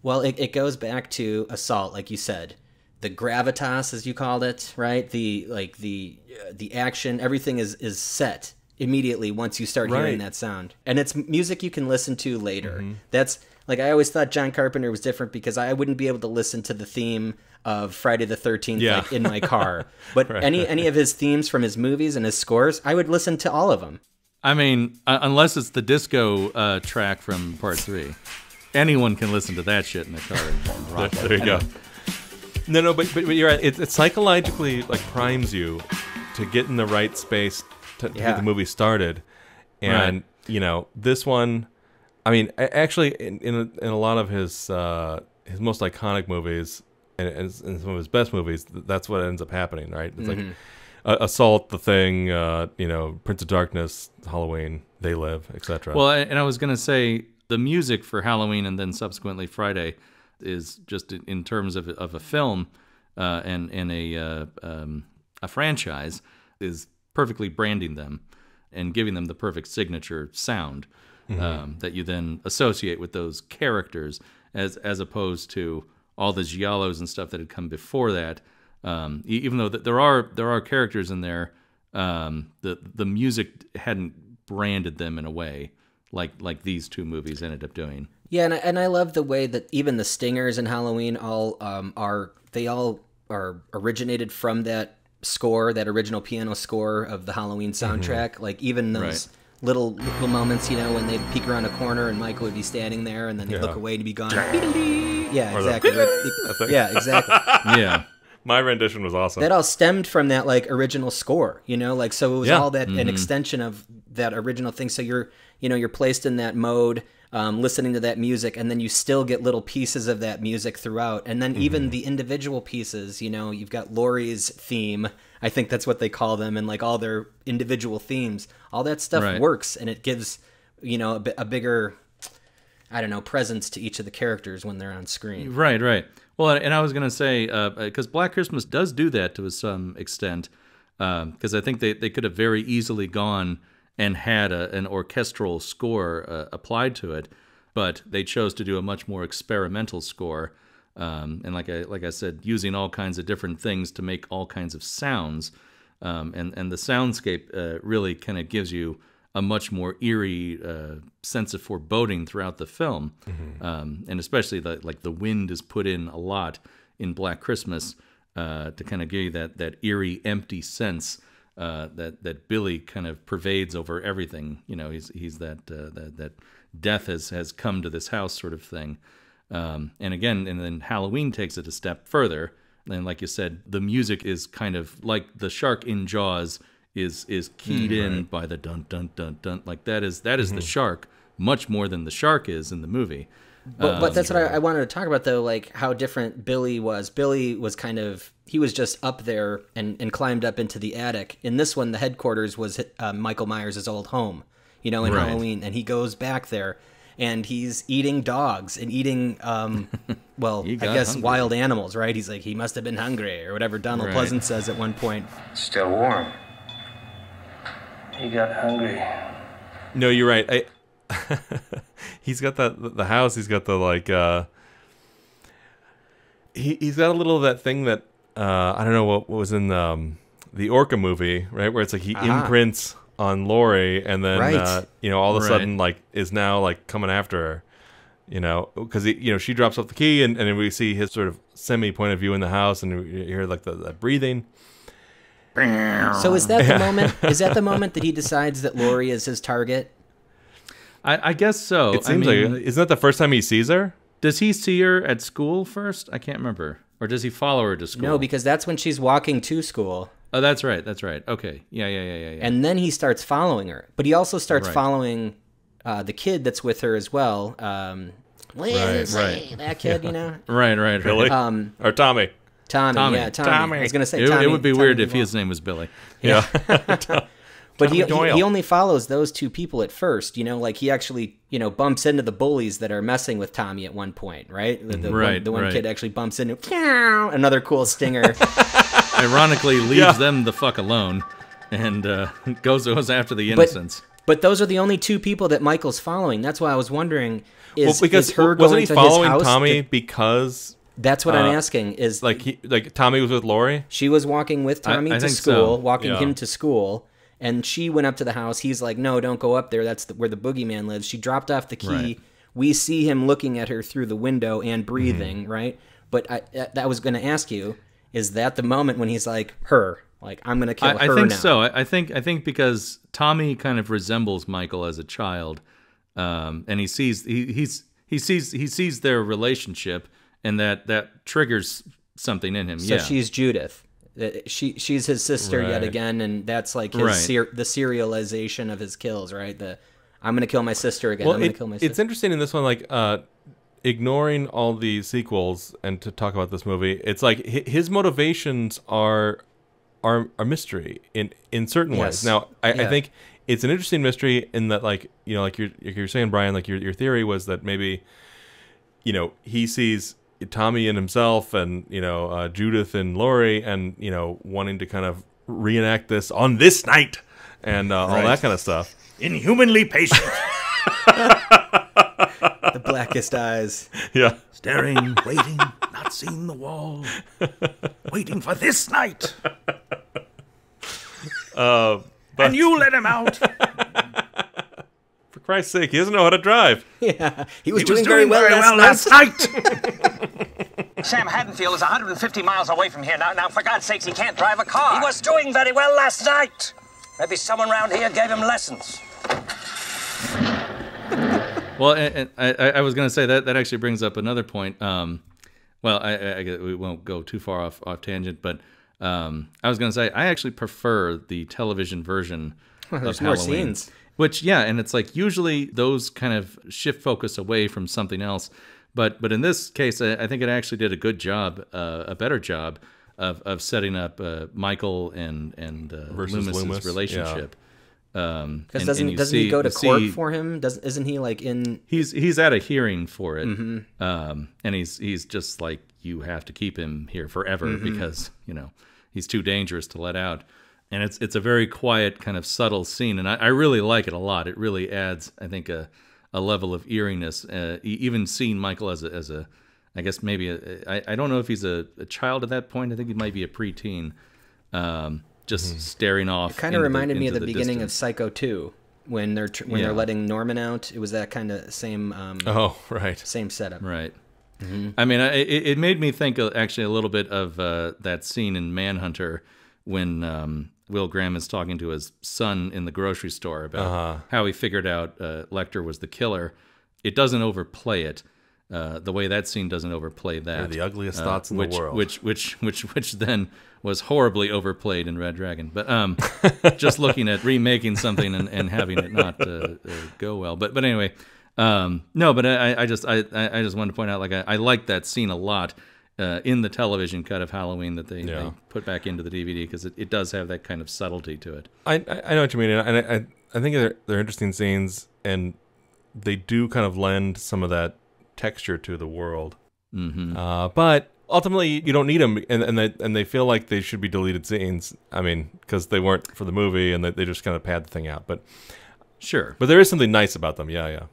it goes back to Assault, like you said. gravitas, as you called it, right? The action, everything is set immediately once you start hearing that sound, and it's music you can listen to later. That's like, I always thought John Carpenter was different because I wouldn't be able to listen to the theme of Friday the 13th like in my car, but any of his themes from his movies and his scores, I would listen to all of them. I mean, unless it's the disco track from Part 3. Anyone can listen to that shit in the car. And rock there you go. No, but you're right. It psychologically like primes you to get in the right space to get the movie started, and you know, this one. I mean, actually, in a lot of his most iconic movies and some of his best movies, that's what ends up happening, right? It's like Assault, The Thing, you know, Prince of Darkness, Halloween, They Live, etc. Well, and I was gonna say, the music for Halloween and then subsequently Friday is just in terms of a film and a franchise is perfectly branding them and giving them the perfect signature sound that you then associate with those characters, as opposed to all the giallos and stuff that had come before that. Even though there are characters in there, the music hadn't branded them in a way like these two movies ended up doing. Yeah, and I love the way that even the stingers in Halloween all are originated from that score, that original piano score of the Halloween soundtrack. Like even those little moments, you know, when they'd peek around a corner and Michael would be standing there, and then he'd look away and he'd be gone. Yeah, exactly. Yeah, exactly. Yeah. My rendition was awesome. That all stemmed from that like original score, you know, like, so it was all that an extension of that original thing. So you're placed in that mode, listening to that music, and then you still get little pieces of that music throughout. And then even the individual pieces, you know, you've got Laurie's theme, I think that's what they call them, and like all their individual themes, all that stuff works, and it gives, you know, a bigger, I don't know, presence to each of the characters when they're on screen. Right. Well, and I was going to say, because Black Christmas does do that to some extent, because I think they could have very easily gone and had an orchestral score applied to it, but they chose to do a much more experimental score, and like I said, using all kinds of different things to make all kinds of sounds, and the soundscape really kind of gives you a much more eerie sense of foreboding throughout the film, and especially the wind is put in a lot in Black Christmas to kind of give you that eerie, empty sense that Billy kind of pervades over everything. You know, he's that death has come to this house sort of thing. And then Halloween takes it a step further, and like you said, the music is kind of like the shark in Jaws. Is keyed in by the dun dun dun dun, like that is the shark much more than the shark is in the movie. But that's what I wanted to talk about, though, like how different Billy was. Billy was he was just up there and climbed up into the attic. In this one, the headquarters was Michael Myers' old home, you know, in Halloween, and he goes back there and he's eating dogs and eating, wild animals, right? He's like, he must have been hungry or whatever Donald Pleasance says at one point. Still warm. He got hungry. No, you're right. He's got the house. He's got the like. He's got a little of that thing that I don't know what was in the Orca movie, right? Where it's like he imprints on Laurie, and then you know, all of a sudden like is now like coming after her. You know, because she drops off the key, and then we see his sort of semi point of view in the house, and you hear like the breathing. So is that the moment? Is that the moment that he decides that Laurie is his target? I guess so. It seems like, isn't that the first time he sees her? Does he see her at school first? I can't remember. Or does he follow her to school? No, because that's when she's walking to school. Oh, that's right. Okay. Yeah. And then he starts following her, but he also starts following the kid that's with her as well. That kid, you know. Right. Billy or Tommy. Tommy. I was going to say Tommy. It would be weird if his name was Billy. Yeah. But he only follows those two people at first, you know, like he actually, you know, bumps into the bullies that are messing with Tommy at one point, right? The one kid actually bumps into another cool stinger. Ironically, leaves them the fuck alone and goes after the innocents. But those are the only two people that Michael's following. That's why I was wondering, is her wasn't he going to following his house Tommy because That's what I'm asking. Is like Tommy was with Lori? She was walking with Tommy I to think school, so. walking him to school, and she went up to the house. He's like, "No, don't go up there. That's where the boogeyman lives." She dropped off the key. Right. We see him looking at her through the window and breathing, right? But I was going to ask you, is that the moment when he's like, her? Like, I'm going to kill her now? I think so. I think because Tommy kind of resembles Michael as a child, and he sees their relationship, and that triggers something in him. So she's Judith. She's his sister yet again, and that's like his the serialization of his kills, right? I'm going to kill my sister again. Well, I'm going to kill my sister. It's interesting in this one, like, ignoring all the sequels and to talk about this movie, it's like his motivations are mystery in certain ways. Now, I think it's an interesting mystery in that, like, you know, like you're saying, Brian, like your theory was that maybe, you know, he sees Tommy in himself and, you know, Judith and Lori and, you know, wanting to kind of reenact this on this night and all that kind of stuff. Inhumanly patient. The blackest eyes. Yeah. Staring, waiting, not seeing the wall. Waiting for this night. And you let him out. For Christ's sake, he doesn't know how to drive. Yeah. He was doing very well last night. Sam Haddonfield is 150 miles away from here. Now, for God's sakes, he can't drive a car. He was doing very well last night. Maybe someone around here gave him lessons. Well, and I was going to say that actually brings up another point. Well, we won't go too far off tangent, but I was going to say I actually prefer the television version of There's Halloween. more scenes. Which, and it's like usually those kind of shift focus away from something else. But in this case, I think it actually did a good job, a better job of setting up Michael and Loomis's relationship. Because doesn't he go to court for him? Isn't he like in? He's at a hearing for it, and he's just like, you have to keep him here forever because, you know, he's too dangerous to let out. And it's a very quiet, kind of subtle scene, and I really like it a lot. It really adds, I think, a level of eeriness. Even seeing Michael as a I guess maybe I don't know if he's a child at that point. I think he might be a preteen. Just staring off. It kind of reminded me of the beginning distance. of Psycho 2 when they're letting Norman out. It was that kind of same. Same setup. Right. I mean, it made me think actually a little bit of that scene in Manhunter when Will Graham is talking to his son in the grocery store about how he figured out Lecter was the killer. It doesn't overplay it. The way that scene doesn't overplay that. They're the ugliest thoughts in the world. Which then was horribly overplayed in Red Dragon. But just looking at remaking something and having it not go well. But anyway, no. But I just wanted to point out, like, I like that scene a lot in the television cut of Halloween that they put back into the DVD, because it does have that kind of subtlety to it. I know what you mean, and I think they're interesting scenes, and they do kind of lend some of that texture to the world. But ultimately, you don't need them, and they feel like they should be deleted scenes. I mean, because they weren't for the movie, and they just kind of pad the thing out. But sure, but there is something nice about them. Yeah.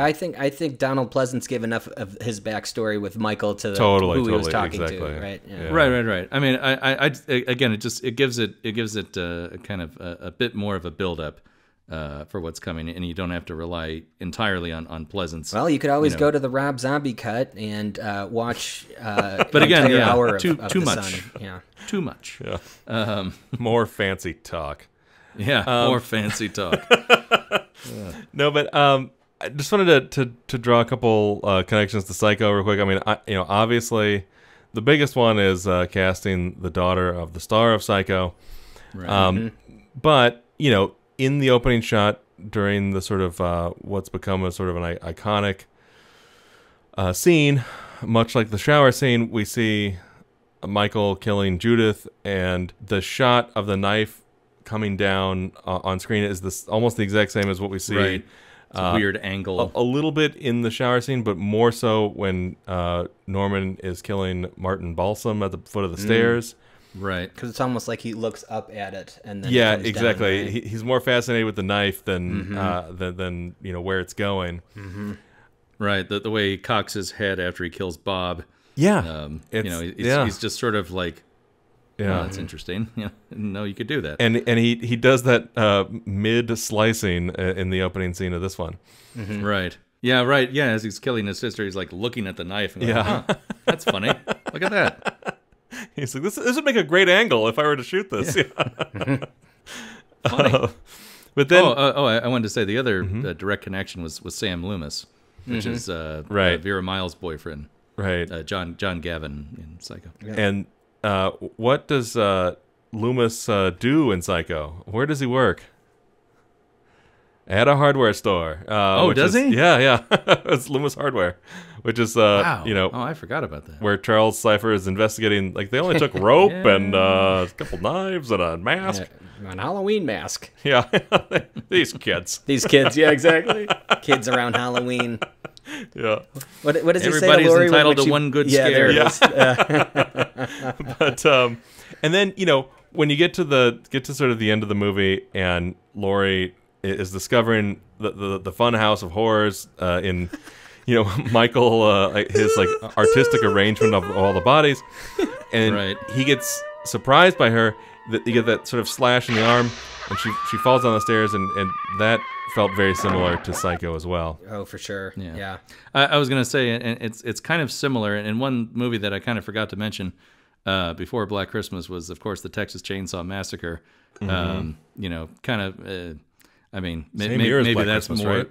I think Donald Pleasance gave enough of his backstory with Michael to who he was talking to, right? Yeah. Right. I mean, I again, it gives it kind of a bit more of a build up for what's coming, and you don't have to rely entirely on Pleasance. Well, you could always go to the Rob Zombie cut and watch. But again, hour too of the much. sun. Yeah, too much. Yeah. More fancy talk. Yeah, more fancy talk. No, but I just wanted to draw a couple connections to Psycho real quick. I mean, obviously, the biggest one is casting the daughter of the star of Psycho. Right. But in the opening shot during the sort of what's become a sort of an iconic scene, much like the shower scene, we see Michael killing Judith, and the shot of the knife coming down on screen is almost the exact same as what we see. Right. It's a weird angle. A little bit in the shower scene, but more so when Norman is killing Martin Balsam at the foot of the stairs. Right. Because it's almost like he looks up at it and then yeah, it comes exactly. down, right? He's more fascinated with the knife than where it's going. Right. The way he cocks his head after he kills Bob. Yeah, he's just sort of like, yeah, that's interesting. You know, no, you could do that. And he does that mid slicing in the opening scene of this one. Mm-hmm. Right. Yeah. Right. Yeah. As he's killing his sister, he's like looking at the knife. And going, huh, that's funny. Look at that. He's like, this would make a great angle if I were to shoot this. Yeah. Funny. But then, I wanted to say the other direct connection was Sam Loomis, which is Vera Miles' boyfriend, right? John Gavin in Psycho. Yeah. And what does Loomis do in Psycho? Where does he work? At a hardware store. Does he? Yeah. It's Loomis Hardware, which is wow. I forgot about that. Where Charles Cypher is investigating. Like they only took rope and a couple knives and a mask. An Halloween mask. Yeah, these kids. Yeah, exactly. Kids around Halloween. Yeah. What does he say to Everybody's Laurie entitled to one good scare. There it is. But and then when you get to sort of the end of the movie and Laurie is discovering the fun house of horrors in Michael his like artistic arrangement of all the bodies, and he gets surprised by her. That you get that sort of slash in the arm, and she falls down the stairs, and that felt very similar to Psycho as well. Oh, for sure. Yeah. I was gonna say, and it's kind of similar. And one movie that I kind of forgot to mention before Black Christmas was, of course, the Texas Chainsaw Massacre. Mm-hmm. Kind of. I mean, maybe Black that's Christmas, more.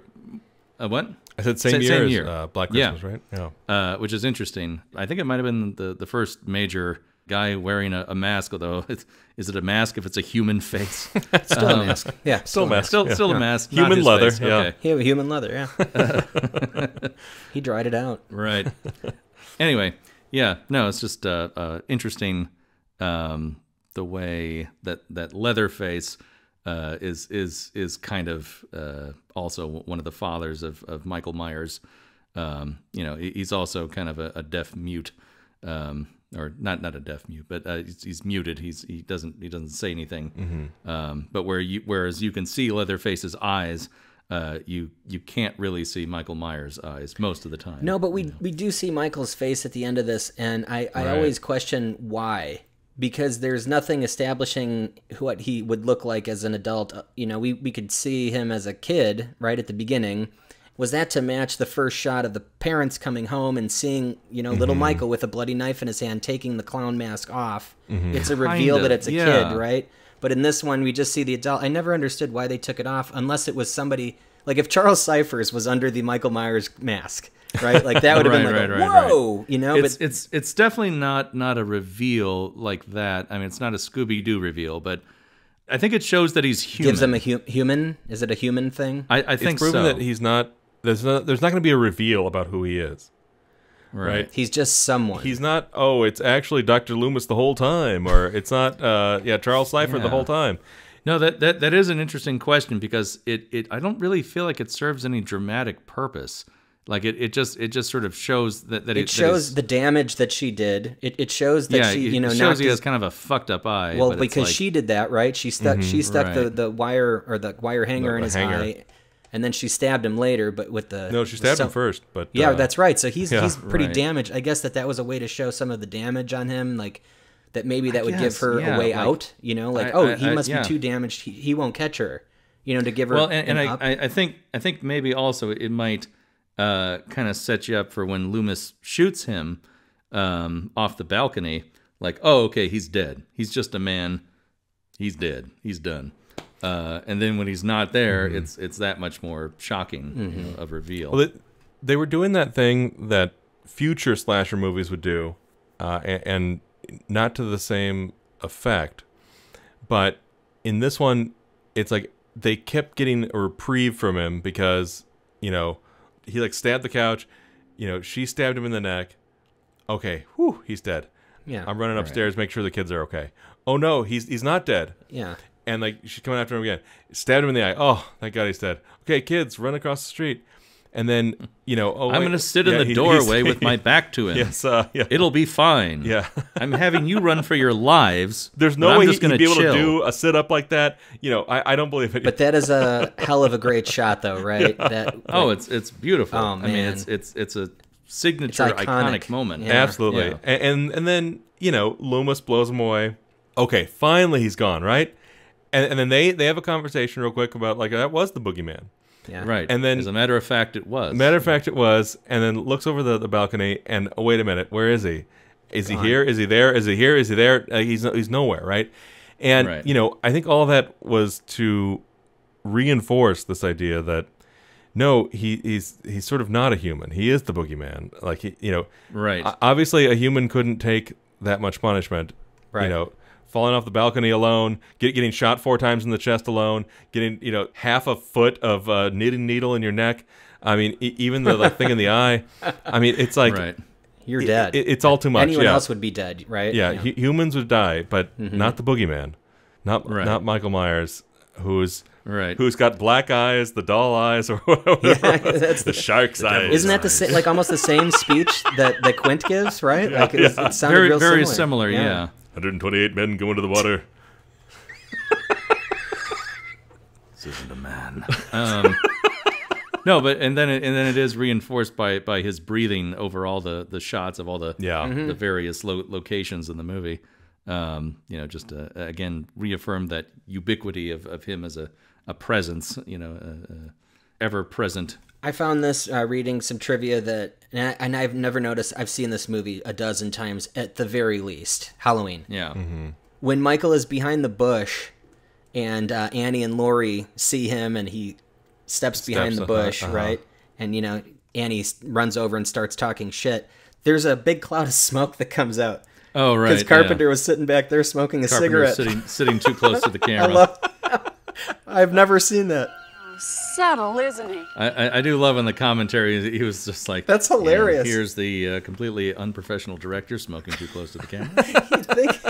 Right? What? I said same year as Black Christmas, right? Yeah. Which is interesting. I think it might have been the first major guy wearing a mask, although is it a mask if it's a human face? Still a mask. Yeah. Still a mask. Still a mask. Human leather. Face. Yeah. Okay. He have a human leather, yeah. He dried it out. Right. Anyway, yeah. No, it's just interesting the way that Leatherface is kind of also one of the fathers of Michael Myers. He's also kind of a deaf mute. Or not a deaf mute, but he's muted. He doesn't say anything. Mm-hmm. But whereas you can see Leatherface's eyes, you can't really see Michael Myers' eyes most of the time. No, but we do see Michael's face at the end of this, and I always question why, because there's nothing establishing what he would look like as an adult. We could see him as a kid right at the beginning. Was that to match the first shot of the parents coming home and seeing, little Michael with a bloody knife in his hand taking the clown mask off? Mm-hmm. It's a reveal that it's a kid, right? But in this one, we just see the adult. I never understood why they took it off, unless it was somebody, like if Charles Cyphers was under the Michael Myers mask, right? Like that would have been like, whoa, Right. It's definitely not a reveal like that. I mean, it's not a Scooby-Doo reveal, but I think it shows that he's human. Gives him a human? Is it a human thing? I think it's proven so. that he's not. There's not going to be a reveal about who he is. Right. He's just someone. He's not, it's actually Dr. Loomis the whole time, or it's not, Charles Cypher the whole time. No, that is an interesting question, because I don't really feel like it serves any dramatic purpose. Like it just sort of shows that it shows the damage that she did. It shows that she, it shows he has kind of a fucked up eye. Well, because she did that, right? She stuck the wire or the wire hanger in his eye. And then she stabbed him later, but with the... No, she stabbed him first, but... Yeah, that's right. So he's pretty damaged. I guess that was a way to show some of the damage on him, like that maybe that would give her a way out, he must be too damaged, he won't catch her, to give her up. I think maybe also it might kind of set you up for when Loomis shoots him off the balcony, like, oh, okay, he's dead. He's just a man. He's dead. He's done. And then when he's not there, it's that much more shocking of reveal. Well, they were doing that thing that future slasher movies would do, and not to the same effect. But in this one, it's like they kept getting a reprieve from him because, he like stabbed the couch, she stabbed him in the neck. Okay, he's dead. Yeah, I'm running upstairs, make sure the kids are okay. Oh no, he's not dead. Yeah. And like she's coming after him again, stabbed him in the eye. Oh, thank God he's dead. Okay, kids, run across the street. And then I'm going to sit in the doorway with my back to him. Yes, it'll be fine. Yeah, I'm having you run for your lives. There's no way he'd be able to do a sit up like that. I don't believe it. But that is a hell of a great shot, though, right? Yeah. It's beautiful. Oh, man. I mean, it's a signature iconic moment. Yeah. Absolutely. Yeah. And then, you know, Loomis blows him away. Okay, finally he's gone, right? And then they have a conversation real quick about, like, that was the boogeyman. Yeah. Right. And then, as a matter of fact, it was. Matter of fact, it was. And then looks over the balcony and, oh, wait a minute, where is he? Is he here? Is he there? Is he here? Is he there? He's nowhere, right? And, you know, I think all that was to reinforce this idea that, no, he's sort of not a human. He is the boogeyman. Like, you know, right. Obviously, a human couldn't take that much punishment. Right. You know, falling off the balcony alone, getting shot 4 times in the chest alone, getting, you know, half a foot of knitting needle in your neck. I mean, even the thing in the eye. I mean, it's like you're dead. It's all too much. Anyone else would be dead, right? Yeah, humans would die, but not the boogeyman. Not Michael Myers, who's got black eyes, the doll eyes, or whatever. Yeah, that's the shark's eyes. Isn't that like almost the same speech that Quint gives, right? Like it sounded very similar. Yeah. 128 men go into the water. This isn't a man. No, but and then it is reinforced by his breathing over all the shots of all the the various locations in the movie. You know, just again reaffirm that ubiquity of him as a presence. You know, ever present. I found this reading some trivia that, and I've never noticed. I've seen this movie a dozen times at the very least. Halloween. Yeah. When Michael is behind the bush, and Annie and Laurie see him, and he steps behind the bush, right? And, you know, Annie runs over and starts talking shit. There's a big cloud of smoke that comes out. Oh, right. Because Carpenter was sitting back there smoking a cigarette. Sitting too close to the camera. I've never seen that. Subtle, isn't he? I do love in the commentary, he was just like... That's hilarious. Here's the completely unprofessional director smoking too close to the camera. You'd think...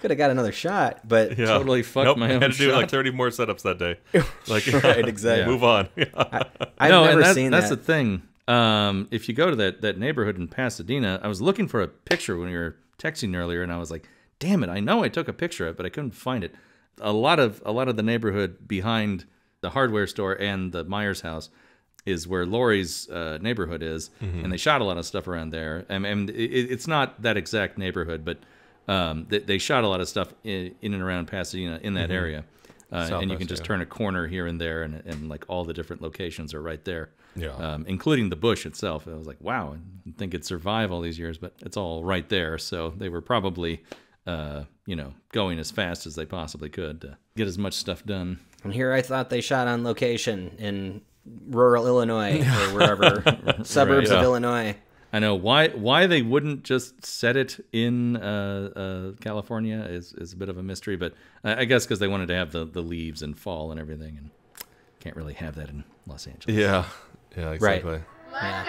Could have got another shot, but totally fucked my own I had to do shot. like 30 more setups that day. Like, right, exactly. Move on. I've never seen that's that. the thing. If you go to that neighborhood in Pasadena, I was looking for a picture when we were texting earlier, and I was like, damn it, I know I took a picture of it, but I couldn't find it. A lot of the neighborhood behind the hardware store and the Myers house is where Laurie's neighborhood is, and they shot a lot of stuff around there. And it's not that exact neighborhood, but they shot a lot of stuff in and around Pasadena in that area. And you can just turn a corner here and there, and like all the different locations are right there. Yeah. Including the bush itself. I was like, wow, I think it'd survive all these years, but it's all right there. So they were probably, you know, going as fast as they possibly could to get as much stuff done. And here I thought they shot on location in rural Illinois or wherever, suburbs of Illinois. I know why they wouldn't just set it in California is a bit of a mystery, but I guess because they wanted to have the leaves and fall and everything, and can't really have that in Los Angeles. Yeah, exactly. Right. Yeah.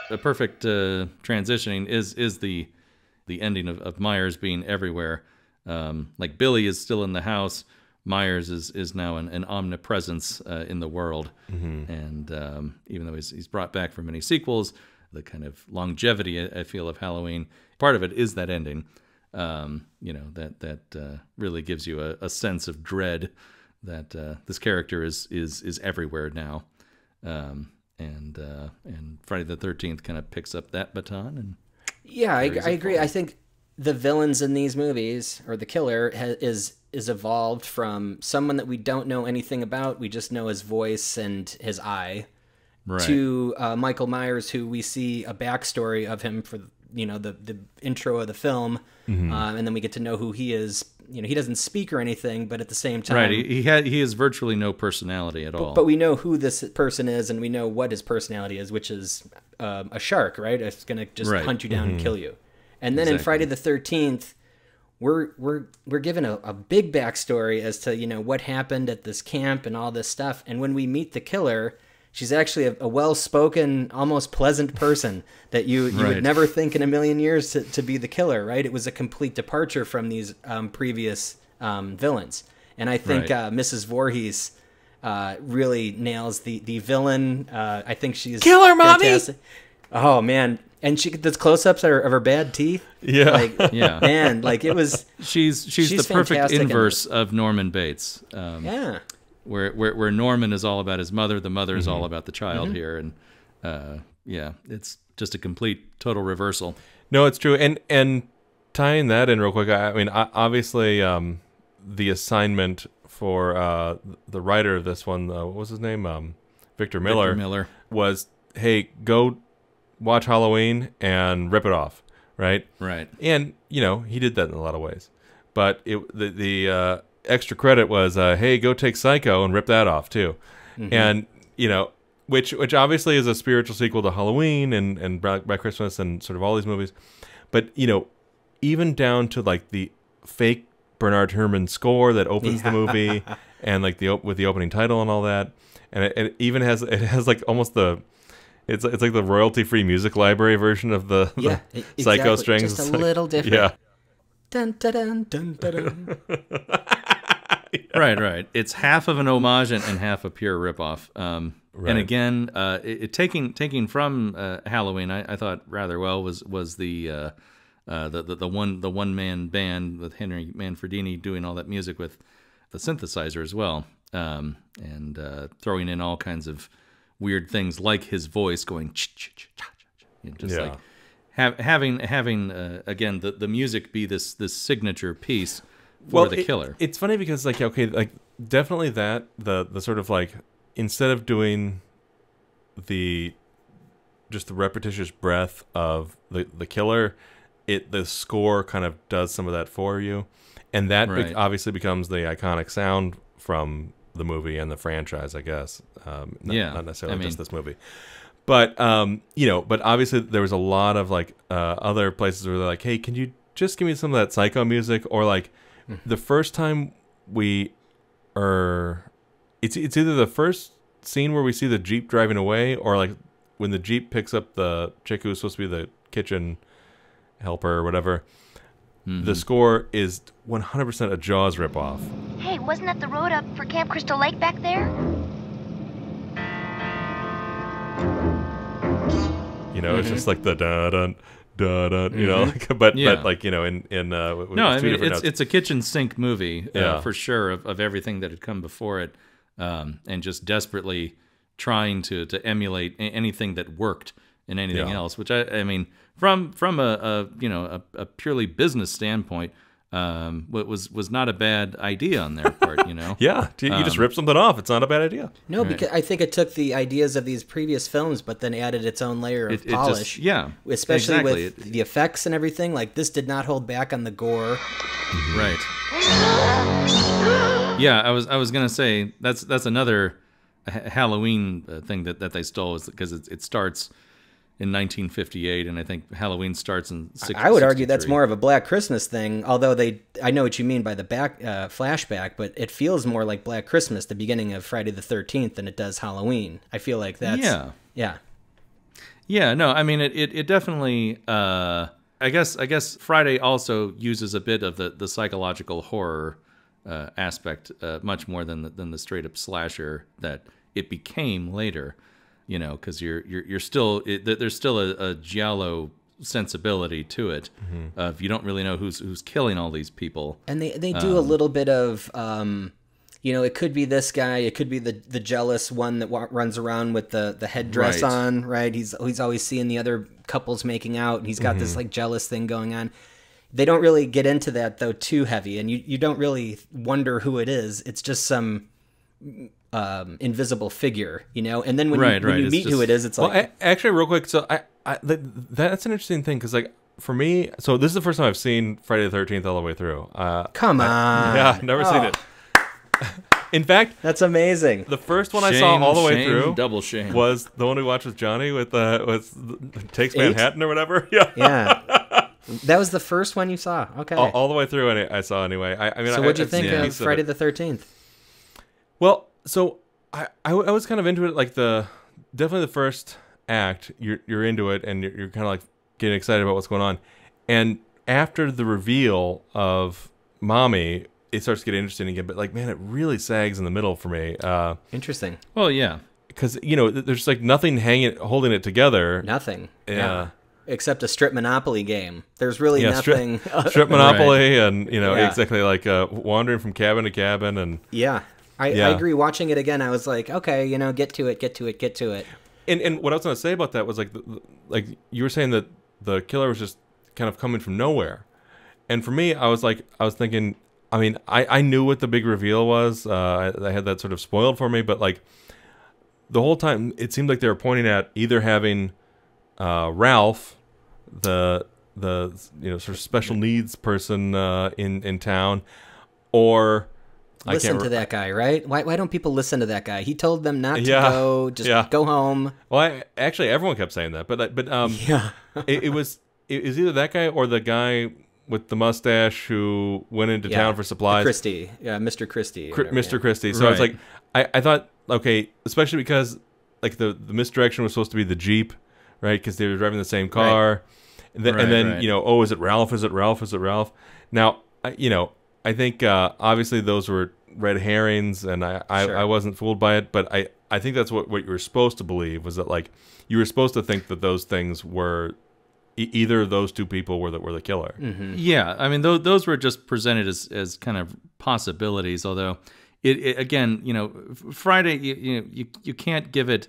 The perfect transitioning is the ending of Myers being everywhere. Like Billy is still in the house. Myers is now an omnipresence in the world, and even though he's brought back for many sequels, the kind of longevity I feel of Halloween, part of it is that ending. You know, that really gives you a sense of dread that this character is everywhere now, and Friday the 13th kind of picks up that baton. And yeah, I agree. I think the villains in these movies, or the killer, is evolved from someone that we don't know anything about. We just know his voice and his eye, to Michael Myers, who we see a backstory of him for, you know, the intro of the film, and then we get to know who he is. You know, he doesn't speak or anything, but at the same time, he has virtually no personality at all. But we know who this person is, and we know what his personality is, which is a shark, right? It's gonna just hunt you down and kill you. And then in Friday the 13th, we're given a big backstory as to, you know, what happened at this camp and all this stuff. And when we meet the killer, she's actually a well-spoken, almost pleasant person that you would never think in a million years to be the killer, right? It was a complete departure from these previous villains. And I think Mrs. Voorhees really nails the villain. I think she's Killer fantastic. Mommy! Oh, man. And she those close-ups of her bad teeth. Yeah, like, man, like it was. She's the perfect inverse of Norman Bates. Yeah, where Norman is all about his mother, the mother is Mm-hmm. all about the child here, and yeah, it's just a complete total reversal. No, it's true. And tying that in real quick, I mean, obviously, the assignment for the writer of this one, what was his name? Victor Miller, was, hey, go watch Halloween and rip it off, right? Right. And, he did that in a lot of ways. But the extra credit was, hey, go take Psycho and rip that off, too. Mm-hmm. And, which obviously is a spiritual sequel to Halloween and Black Christmas and sort of all these movies. But, even down to like the fake Bernard Herrmann score that opens the movie and like with the opening title and all that. And it even has like almost it's like the royalty free music library version of the Psycho strings. Just a little different. Yeah. Dun, dun, dun, dun, dun, dun. Right. It's half of an homage and half a pure ripoff. Right. And again, taking from Halloween, I thought rather well was the one man band with Henry Manfredini doing all that music with the synthesizer as well, and throwing in all kinds of weird things like his voice going just like having again the music be this signature piece for the killer. It's funny because like definitely that the sort of like, instead of doing the repetitious breath of the killer, the score kind of does some of that for you, and that obviously becomes the iconic sound from the movie and the franchise, I guess. Not necessarily just this movie, but but obviously there was a lot of like other places where they're like, hey, can you just give me some of that Psycho music? Or like the first time it's either the first scene where we see the Jeep driving away, or like when the Jeep picks up the chick who's supposed to be the kitchen helper or whatever. Mm-hmm. The score is 100% a Jaws ripoff. Hey, wasn't that the road up for Camp Crystal Lake back there? It's just like the da-dun, da-dun, but like, in no, I mean, it's a kitchen sink movie for sure of everything that had come before it, and just desperately trying to emulate anything that worked in anything else, which I mean, from a purely business standpoint, was not a bad idea on their part, Yeah, you just rip something off. It's not a bad idea. No, because I think it took the ideas of these previous films, but then added its own layer of polish. Especially with the effects and everything. Like, this did not hold back on the gore. Right. Yeah, I was gonna say that's another Halloween thing that they stole, is because it starts in 1958, and I think Halloween starts in 1963. I would argue that's more of a Black Christmas thing, although I know what you mean by the flashback, but it feels more like Black Christmas, the beginning of Friday the 13th, than it does Halloween. I feel like that's... Yeah, no, I mean, it definitely... I guess Friday also uses a bit of the psychological horror aspect, much more than the straight-up slasher that it became later. Because you're still there's still a giallo sensibility to it. Mm-hmm. Of you don't really know who's killing all these people, and they do a little bit of it could be this guy, it could be the jealous one that runs around with the headdress on, right? He's always seeing the other couples making out, and he's got this like jealous thing going on. They don't really get into that though too heavy, and you don't really wonder who it is. It's just some invisible figure, and then when you meet who it is, it's like... Actually, real quick, so that's an interesting thing, because like for me, so this is the first time I've seen Friday the 13th all the way through. Come on. I've never seen it. In fact, that's amazing. The first one I saw all the way through, double shame, was the one we watched with Johnny with Takes Manhattan or whatever. Yeah. That was the first one you saw. Okay. All the way through, and I saw anyway. So what'd you think of Friday the 13th? Well, so I was kind of into it, like definitely the first act, you're into it, and you're kind of like getting excited about what's going on. And after the reveal of Mommy, it starts to get interesting again. But like, man, it really sags in the middle for me. Interesting. Well, yeah, because there's like nothing holding it together. Nothing. Yeah. Except a strip Monopoly game. There's really nothing. Strip Monopoly, and exactly like wandering from cabin to cabin, and I agree. Watching it again, I was like, okay, get to it. And what I was going to say about that was like you were saying that the killer was just kind of coming from nowhere. And for me, I was thinking, I mean, I knew what the big reveal was. I had that sort of spoiled for me, but like the whole time it seemed like they were pointing at either having Ralph, the sort of special needs person in town, or listen to that guy, right? Why don't people listen to that guy? He told them not to go, just go home. Well, actually, everyone kept saying that, but it was either that guy or the guy with the mustache who went into town for supplies. Christie, Mr. Christie. Mr. Christie. So it's like I thought, okay, especially because like the misdirection was supposed to be the Jeep, right? Because they were driving the same car, and then oh, is it Ralph? Is it Ralph? Is it Ralph? Now I think obviously those were red herrings, and I wasn't fooled by it, but I think that's what you were supposed to believe, was that like you were supposed to think that those things were either of those two people were the killer. Mm-hmm. Yeah, I mean those were just presented as kind of possibilities. Although it again, Friday, you can't give it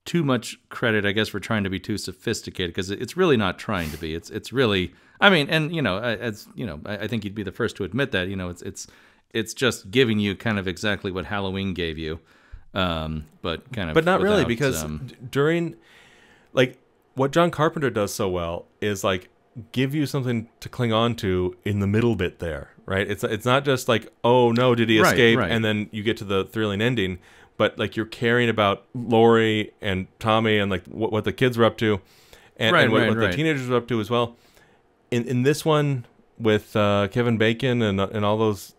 too much credit, I guess, for trying to be too sophisticated, because it's really not trying to be. It's really, I mean, and I think you'd be the first to admit that. It's just giving you kind of exactly what Halloween gave you, but not really, because during like what John Carpenter does so well is like give you something to cling on to in the middle bit there, right? It's not just like, oh no, did he escape, and then you get to the thrilling ending, but like you're caring about Lori and Tommy and like what the kids were up to, and what the teenagers were up to as well. In this one with Kevin Bacon and all those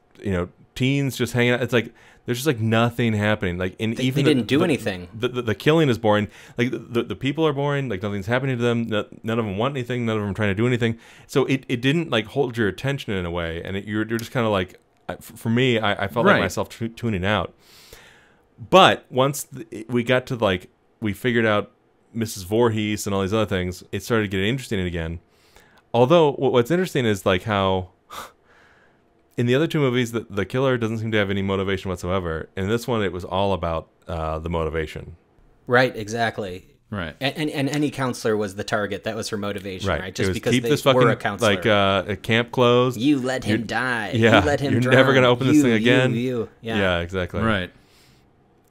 teens just hanging out, it's like there's just like nothing happening. Like they didn't do anything. The killing is boring. Like the people are boring. Like nothing's happening to them. None of them want anything. None of them are trying to do anything. So it didn't like hold your attention in a way, and you're just kind of like, for me, I felt like myself tuning out. But once we got to like we figured out Mrs. Voorhees and all these other things, it started getting interesting again. Although what's interesting is like how in the other two movies the killer doesn't seem to have any motivation whatsoever. In this one, it was all about the motivation. Right, exactly. Right. And any counselor was the target. That was her motivation, right? Just because keep they this fucking, were a counselor. like a camp closed. You let him die. Yeah, you let him you're drown. never going to open this thing again. Yeah, exactly. Right.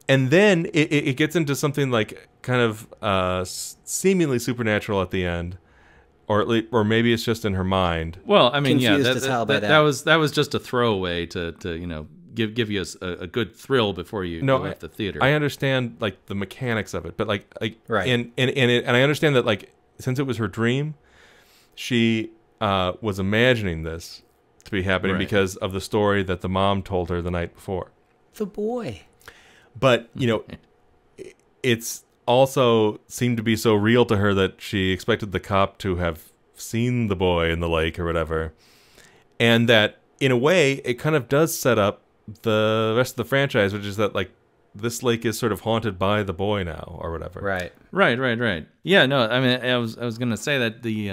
And then it gets into something like kind of seemingly supernatural at the end, or at least, or maybe it's just in her mind. Well, I mean, confused as hell by that was just a throwaway to give you a good thrill before you left the theater. I understand like the mechanics of it, but like right. and I understand that like since it was her dream, she was imagining this to be happening because of the story that the mom told her the night before. The boy. But, it's also seemed to be so real to her that she expected the cop to have seen the boy in the lake or whatever. And that, in a way, it kind of does set up the rest of the franchise, which is that, like, this lake is sort of haunted by the boy now or whatever. Right. Yeah, no, I mean, I was going to say that the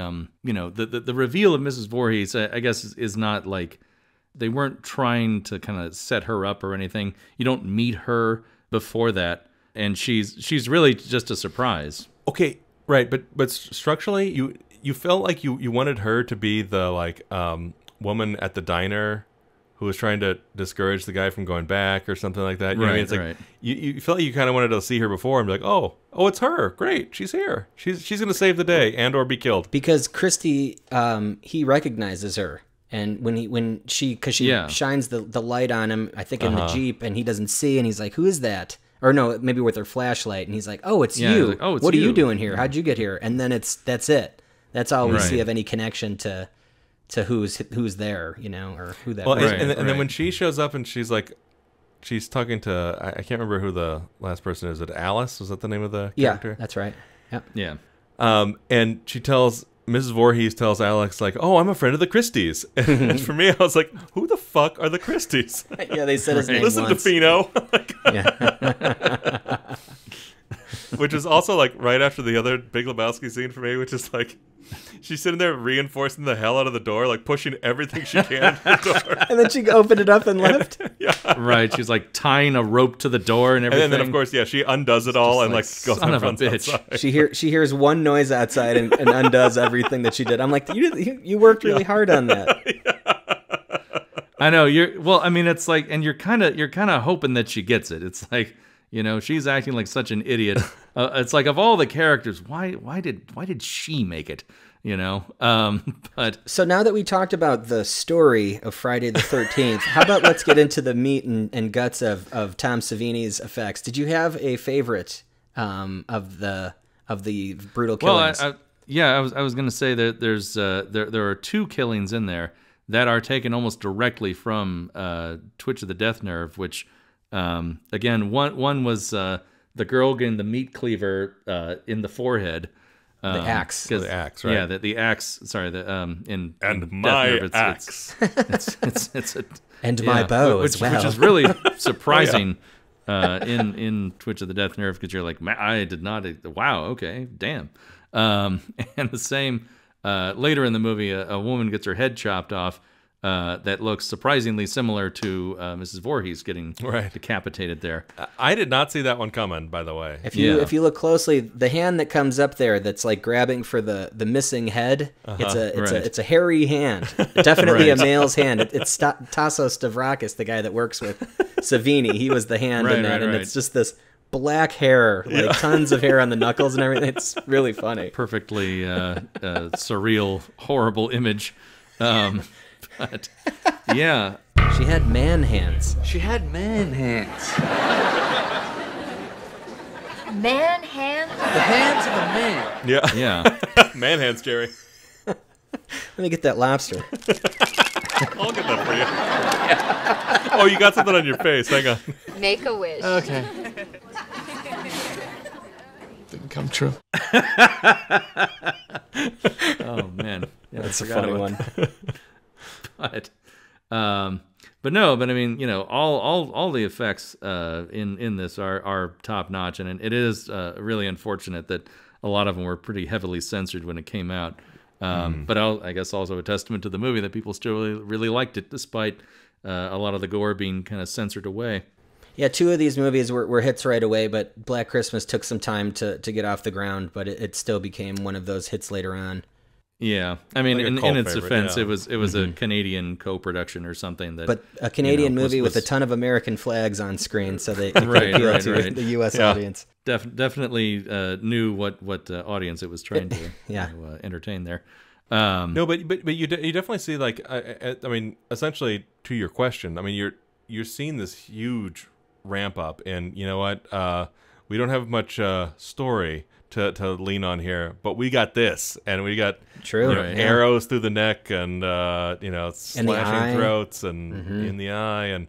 reveal of Mrs. Voorhees, I guess, is not like... They weren't trying to kind of set her up or anything. You don't meet her before that, and she's really just a surprise. Okay, right, but structurally, you felt like you wanted her to be the like woman at the diner who was trying to discourage the guy from going back or something like that. You know what I mean? It's like you felt like you kind of wanted to see her before and be like, oh, it's her. Great, she's here. She's going to save the day and or be killed. Because Christie, he recognizes her. And when she shines the light on him, I think in the Jeep, and he doesn't see, and he's like, "Who is that?" Or no, maybe with her flashlight, and he's like, "Oh, it's you. Like, oh, it's what you. Are you doing here? How'd you get here?" And then that's it. That's all we see of any connection to who's there, or who that. Well, and then when she shows up and she's like, she's talking to I can't remember who the last person is. Is it Alice? Was that the name of the character? Yeah, that's right. Yep. Yeah. And Mrs. Voorhees tells Alex, like, oh, I'm a friend of the Christies. And for me, I was like, who the fuck are the Christies? Yeah, they said his name Listen once. to Fino. which is also like right after the other Big Lebowski scene for me, which is like she's sitting there reinforcing the hell out of the door, like pushing everything she can to the door. And then she opened it up and left. Yeah, right. She's like tying a rope to the door and everything. And then of course, yeah, she undoes it all and like goes son of a runs bitch. outside. She hears one noise outside and undoes everything that she did. I'm like, you worked really hard on that. I know it's like, and you're kind of hoping that she gets it. It's like, she's acting like such an idiot. It's like, of all the characters, why did she make it? But so now that we talked about the story of Friday the 13th, how about let's get into the meat and guts of Tom Savini's effects. Did you have a favorite of the brutal killings? Well, I was going to say that there are two killings in there that are taken almost directly from Twitch of the Death Nerve, which again, one was the girl getting the meat cleaver in the forehead. The axe. The axe, right? Yeah, the axe. Sorry, in my Death Nerve, axe. It's and my bow as well. Which is really surprising in Twitch of the Death Nerve, because you're like, I did not. Wow, okay, damn. And the same later in the movie, a woman gets her head chopped off. That looks surprisingly similar to Mrs. Voorhees getting decapitated there. I did not see that one coming, by the way. If you look closely, the hand that comes up there that's like grabbing for the missing head, it's a hairy hand. Definitely a male's hand. It's Tassos Stavrakis, the guy that works with Savini. He was the hand in that, and it's just this black hair, like tons of hair on the knuckles and everything. It's really funny. Perfectly surreal, horrible image. But yeah, she had man hands. She had man hands. Man hands? The hands of a man. Yeah. Yeah. Man hands, Jerry. Let me get that lobster. I'll get that for you. Oh, you got something on your face. Hang on. Make a wish. Okay. Didn't come true. Oh man, yeah, that's a funny one. But no, I mean, all the effects in this are top notch, and it is really unfortunate that a lot of them were pretty heavily censored when it came out. But I guess also a testament to the movie that people still really liked it, despite a lot of the gore being kind of censored away. Yeah, two of these movies were hits right away, but Black Christmas took some time to get off the ground, but it still became one of those hits later on. Yeah, I mean, like in its favorite, defense, yeah. it was a Canadian co-production or something. But a Canadian movie with a ton of American flags on screen, so they could appeal to the U.S. audience. Definitely knew what audience it was trying to entertain there. No, but you definitely see, like, I mean, essentially to your question, I mean, you're seeing this huge ramp up, and you know what? We don't have much story to lean on here, but we got this, and we got arrows through the neck, and slashing throats, and in the eye, and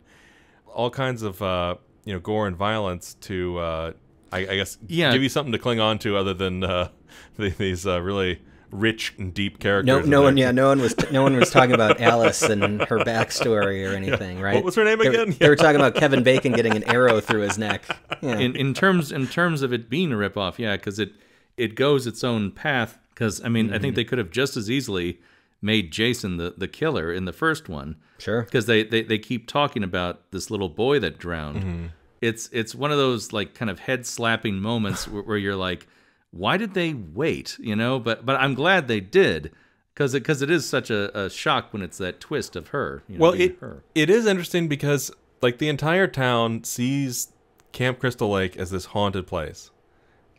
all kinds of gore and violence to I guess give you something to cling on to other than these really rich and deep characters. No one was talking about Alice and her backstory or anything, right? What was her name again? They were talking about Kevin Bacon getting an arrow through his neck. Yeah. In terms of it being a ripoff, yeah, because it goes its own path. Because I mean, I think they could have just as easily made Jason the killer in the first one. Sure. Because they keep talking about this little boy that drowned. It's one of those like kind of head slapping moments where you're like, why did they wait? But I'm glad they did, because it is such a shock when it's that twist of her. It is interesting because like the entire town sees Camp Crystal Lake as this haunted place.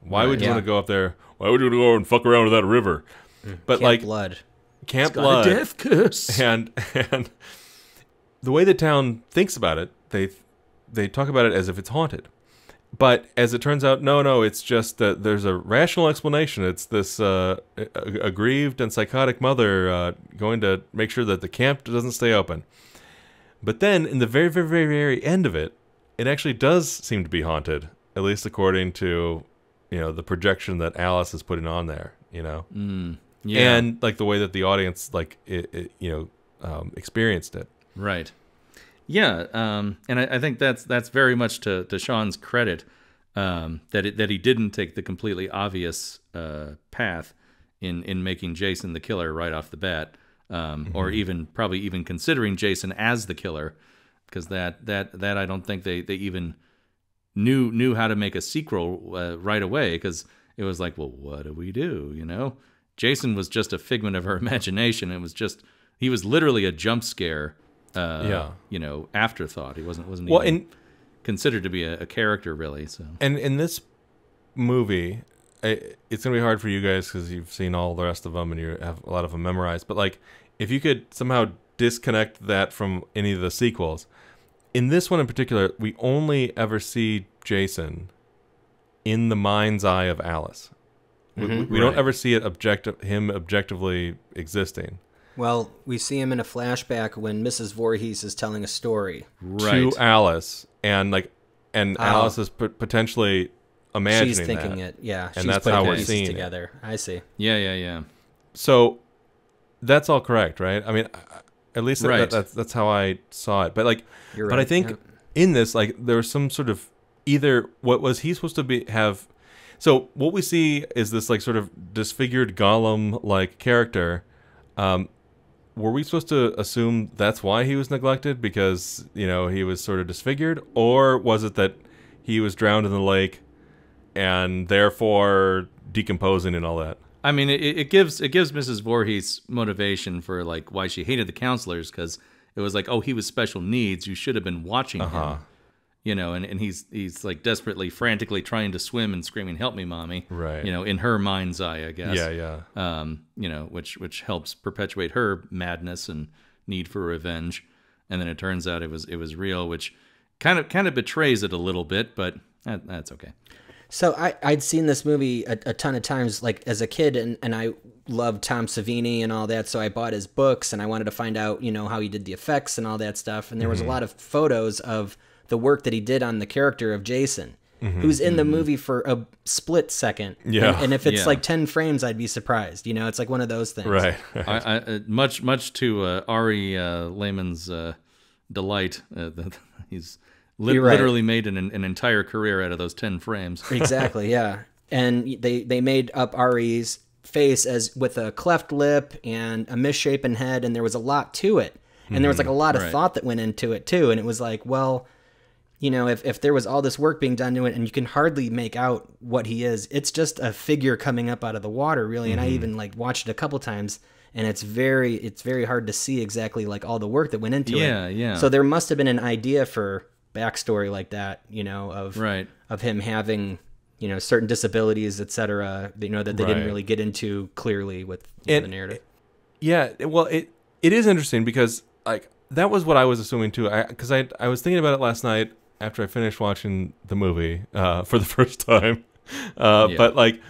Why would you want to go up there? Why would you go and fuck around with that river? But Camp Blood. Camp it's got Blood, a death curse, and the way the town thinks about it, they talk about it as if it's haunted. But as it turns out, no, it's just that there's a rational explanation. It's this aggrieved and psychotic mother going to make sure that the camp doesn't stay open. But then, in the very, very, very, very end of it, it actually does seem to be haunted, at least according to the projection that Alice is putting on there. Yeah. And like the way that the audience experienced it. Right. Yeah, and I think that's very much to Sean's credit. that he didn't take the completely obvious path in making Jason the killer right off the bat, or probably even considering Jason as the killer, because that I don't think they even knew how to make a sequel right away, because it was like, well, what do we do? You know, Jason was just a figment of her imagination. He was literally a jump scare. You know, afterthought. He wasn't even considered to be a character, really. So, and in this movie, it's gonna be hard for you guys because you've seen all the rest of them and you have a lot of them memorized. But like, if you could somehow disconnect that from any of the sequels, in this one in particular, we only ever see Jason in the mind's eye of Alice. We don't ever see it him objectively existing. Well, we see him in a flashback when Mrs. Voorhees is telling a story to Alice, and Alice is potentially imagining she's thinking that. it, yeah. And that's how we're seeing together. it. I see. Yeah. So that's all correct, right? I mean, at least that's how I saw it. But like, You're but right, I think in this, like, there was some sort of either what was he supposed to have. So what we see is this like sort of disfigured Gollum-like character. Were we supposed to assume that's why he was neglected, because, you know, he was sort of disfigured? Or was it that he was drowned in the lake and therefore decomposing and all that? I mean, it gives Mrs. Voorhees motivation for, like, why she hated the counselors, because it was like, oh, he was special needs. You should have been watching him. You know, and he's like desperately, frantically trying to swim and screaming, "Help me, mommy!" Right. You know, in her mind's eye, I guess. Yeah. You know, which helps perpetuate her madness and need for revenge. And then it turns out it was real, which kind of betrays it a little bit, but that's okay. So I'd seen this movie a ton of times, like as a kid, and I loved Tom Savini and all that. So I bought his books and I wanted to find out, you know, how he did the effects and all that stuff. And there was a lot of photos of the work that he did on the character of Jason, who's in the movie for a split second. Yeah. And if it's like 10 frames, I'd be surprised. You know, it's like one of those things. Right. Much to Ari Lehman's delight, he's literally made an entire career out of those 10 frames. Exactly, yeah. And they made up Ari's face as with a cleft lip and a misshapen head, and there was a lot to it. And there was like a lot of thought that went into it too. And it was like, well, you know, if there was all this work being done to it and you can hardly make out what he is, it's just a figure coming up out of the water, really. And I even like watched it a couple times, and it's very hard to see exactly like all the work that went into it. Yeah. So there must have been an idea for backstory like that, you know, of him having, you know, certain disabilities, etc., you know, that they didn't really get into clearly with the narrative. Well, it is interesting because like that was what I was assuming too. Because I was thinking about it last night after I finished watching the movie for the first time. But like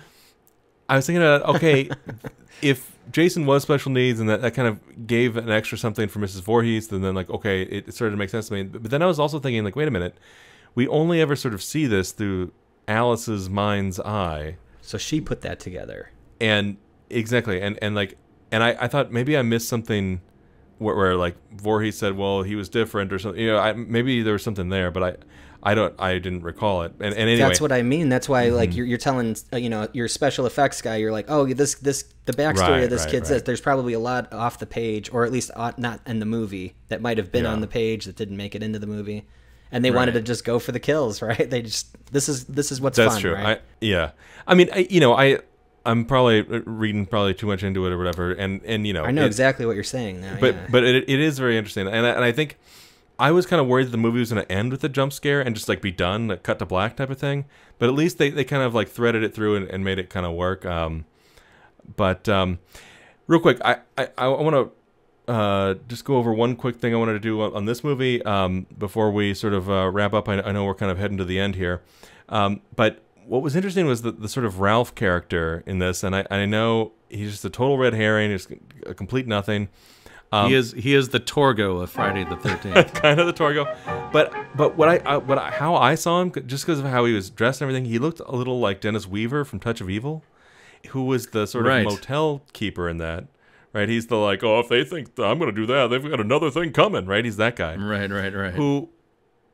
I was thinking about, okay, if Jason was special needs and that kind of gave an extra something for Mrs. Voorhees, then like, okay, it started to make sense to me. But then I was also thinking, like, wait a minute, we only ever sort of see this through Alice's mind's eye. So she put that together. And exactly. And I thought maybe I missed something where like Voorhees said, well, he was different or something. You know, maybe there was something there, but I didn't recall it. And anyway, that's what I mean. That's why like you're telling you know, your special effects guy, you're like, oh, the backstory of this kid's this. There's probably a lot off the page, or at least not in the movie, that might have been on the page that didn't make it into the movie. And they wanted to just go for the kills, right? They just this is what's that's fun, true. right? I mean, I'm probably reading too much into it or whatever, and you know, I know exactly what you're saying now. But it is very interesting, and I think I was kind of worried that the movie was going to end with a jump scare and just like be done, like cut to black type of thing. But at least they kind of like threaded it through and made it kind of work. But real quick, I want to just go over one quick thing I wanted to do on this movie before we sort of wrap up. I know we're kind of heading to the end here, but what was interesting was the sort of Ralph character in this, and I know he's just a total red herring, he's a complete nothing. He is the Torgo of Friday the 13th. Kind of the Torgo, but how I saw him, just because of how he was dressed and everything, he looked a little like Dennis Weaver from Touch of Evil, who was the sort of motel keeper in that. Right, he's the like, oh, if they think I'm going to do that, they've got another thing coming. Right, he's that guy. Right. Who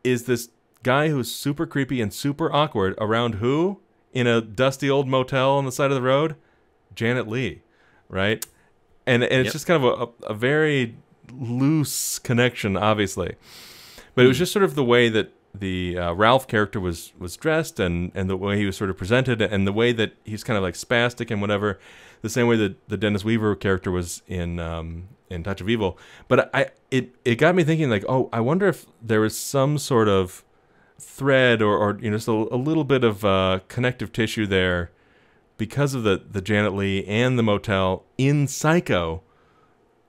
is this guy who's super creepy and super awkward around who? In a dusty old motel on the side of the road? Janet Leigh, right? And it's just kind of a very loose connection, obviously. But it was just sort of the way that the Ralph character was dressed and the way he was sort of presented and the way that he's kind of like spastic and whatever, the same way that the Dennis Weaver character was in Touch of Evil. But it got me thinking, like, oh, I wonder if there was some sort of thread or just a little bit of connective tissue there because of the Janet Leigh and the motel in Psycho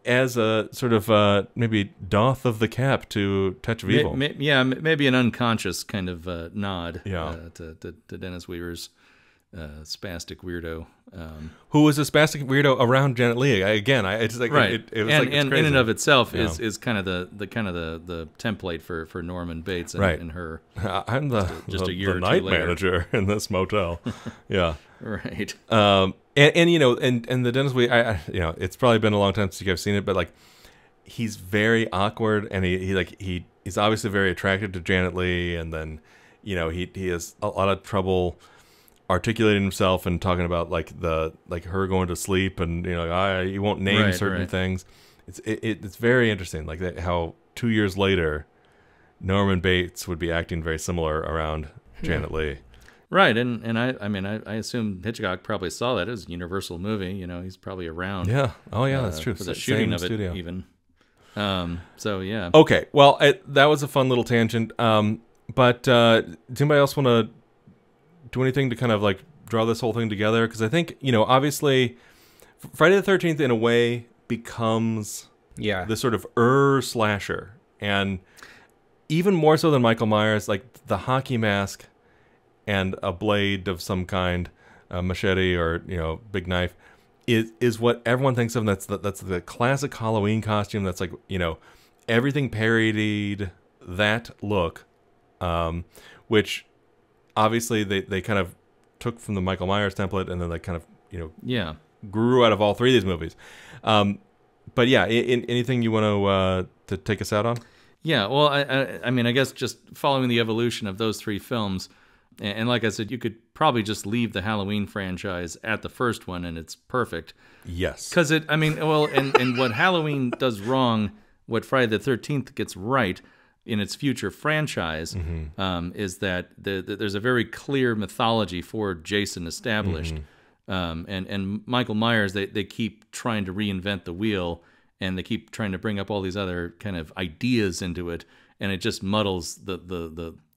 as a sort of maybe doff of the cap to Touch of Evil. Maybe an unconscious kind of nod to Dennis Weaver's spastic weirdo. Who was a spastic weirdo around Janet Leigh? It's like right. It was and like it's crazy. in and of itself is kind of the template for Norman Bates and her. I'm just a year the or night two later. manager in this motel. Yeah. Right. And the Dennis Weaver, it's probably been a long time since I've seen it, but like he's very awkward and he's obviously very attracted to Janet Leigh, and then he has a lot of trouble articulating himself and talking about like her going to sleep, and he won't name certain things. It's very interesting, like that, how 2 years later Norman Bates would be acting very similar around Janet Leigh. Right, and I assume Hitchcock probably saw that. It was a Universal movie, he's probably around. Yeah. Oh yeah, that's true. For the shooting of studio. it even. So yeah. Okay, well that was a fun little tangent. But does anybody else want to do anything to kind of like draw this whole thing together? Because I think obviously Friday the 13th in a way becomes this sort of slasher, and even more so than Michael Myers, like the hockey mask and a blade of some kind, a machete or big knife, is what everyone thinks of. That's the classic Halloween costume. That's like everything parodied that look, which obviously they kind of took from the Michael Myers template, and then they kind of grew out of all three of these movies. But yeah, anything you want to take us out on? Yeah, well, I guess just following the evolution of those three films. And like I said, you could probably just leave the Halloween franchise at the first one, and it's perfect. Yes. Because and what Halloween does wrong, what Friday the 13th gets right in its future franchise, is that there's a very clear mythology for Jason established. And Michael Myers, they keep trying to reinvent the wheel, and they keep trying to bring up all these other kind of ideas into it, and it just muddles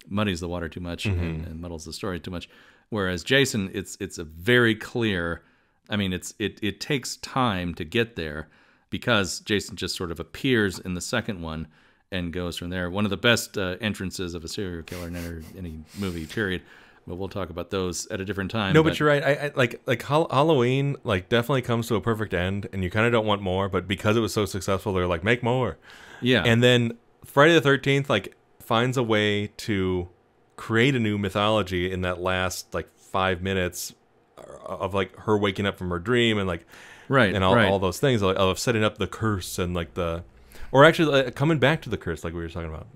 muddies the water too much and muddles the story too much. Whereas Jason, it's a very clear. It takes time to get there because Jason just sort of appears in the second one and goes from there. One of the best entrances of a serial killer in any movie, period. But we'll talk about those at a different time. No, but you're right. I like Halloween definitely comes to a perfect end, and you kind of don't want more. But because it was so successful, they're like, make more. Yeah. And then Friday the 13th finds a way to create a new mythology in that last 5 minutes of her waking up from her dream and all those things of setting up the curse and or actually coming back to the curse like we were talking about.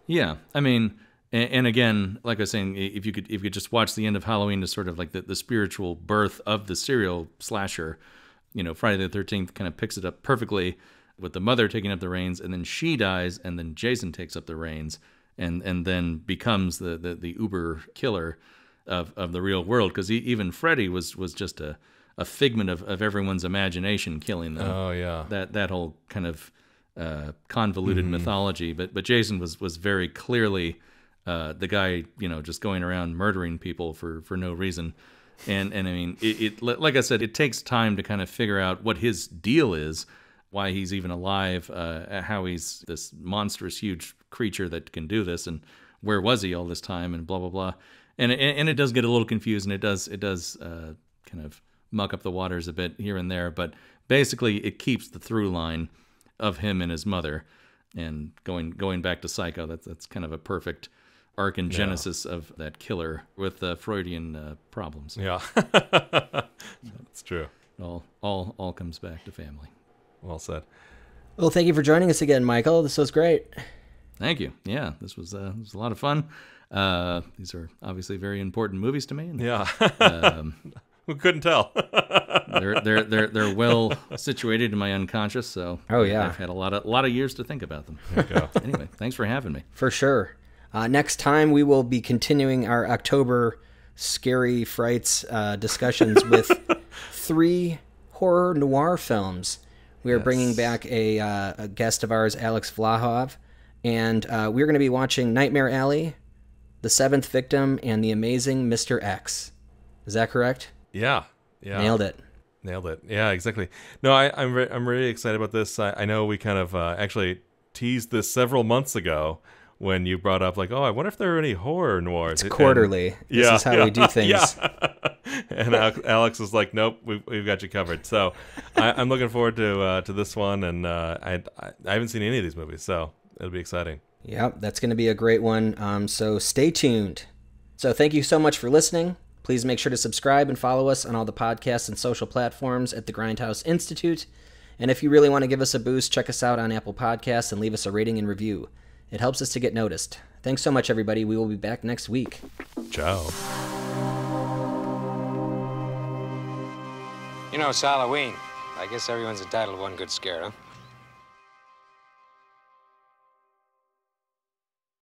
Yeah. And again, like I was saying, if you could just watch the end of Halloween to sort of the spiritual birth of the serial slasher, Friday the 13th kind of picks it up perfectly with the mother taking up the reins, and then she dies, and then Jason takes up the reins, and then becomes the uber killer of the real world, because even Freddy was just a figment of everyone's imagination killing them. Oh yeah, that whole kind of convoluted mythology, but Jason was very clearly the guy just going around murdering people for no reason. And it like I said, it takes time to kind of figure out what his deal is, why he's even alive, how he's this monstrous, huge creature that can do this, and where was he all this time, and blah blah blah. And it does get a little confused, and it does kind of muck up the waters a bit here and there. But basically, it keeps the through line of him and his mother, and going back to Psycho. That's kind of a perfect arc and genesis of that killer with Freudian problems. Yeah, that's true. It all comes back to family. Well said. Well, thank you for joining us again, Michael. This was great. Thank you. Yeah, this was a lot of fun. These are obviously very important movies to me. And, yeah. We couldn't tell. they're well situated in my unconscious, so I've had a lot of years to think about them. There you go. Anyway, thanks for having me. For sure. Next time we will be continuing our October scary frights discussions with 3 horror noir films. We are bringing back a guest of ours, Alex Vlahov, and we're going to be watching Nightmare Alley, The Seventh Victim, and The Amazing Mr. X. Is that correct? Yeah. Nailed it. Yeah, exactly. No, I'm really excited about this. I know we kind of actually teased this several months ago when you brought up, like, oh, I wonder if there are any horror noirs. It's quarterly. This is how we do things. Yeah. And Alex was like, nope, we've got you covered. So I'm looking forward to this one, and I haven't seen any of these movies, so it'll be exciting. Yep, that's going to be a great one. So stay tuned. So thank you so much for listening. Please make sure to subscribe and follow us on all the podcasts and social platforms at the Grindhouse Institute. And if you really want to give us a boost, check us out on Apple Podcasts and leave us a rating and review. It helps us to get noticed. Thanks so much, everybody. We will be back next week. Ciao. You know, it's Halloween. I guess everyone's entitled to one good scare, huh?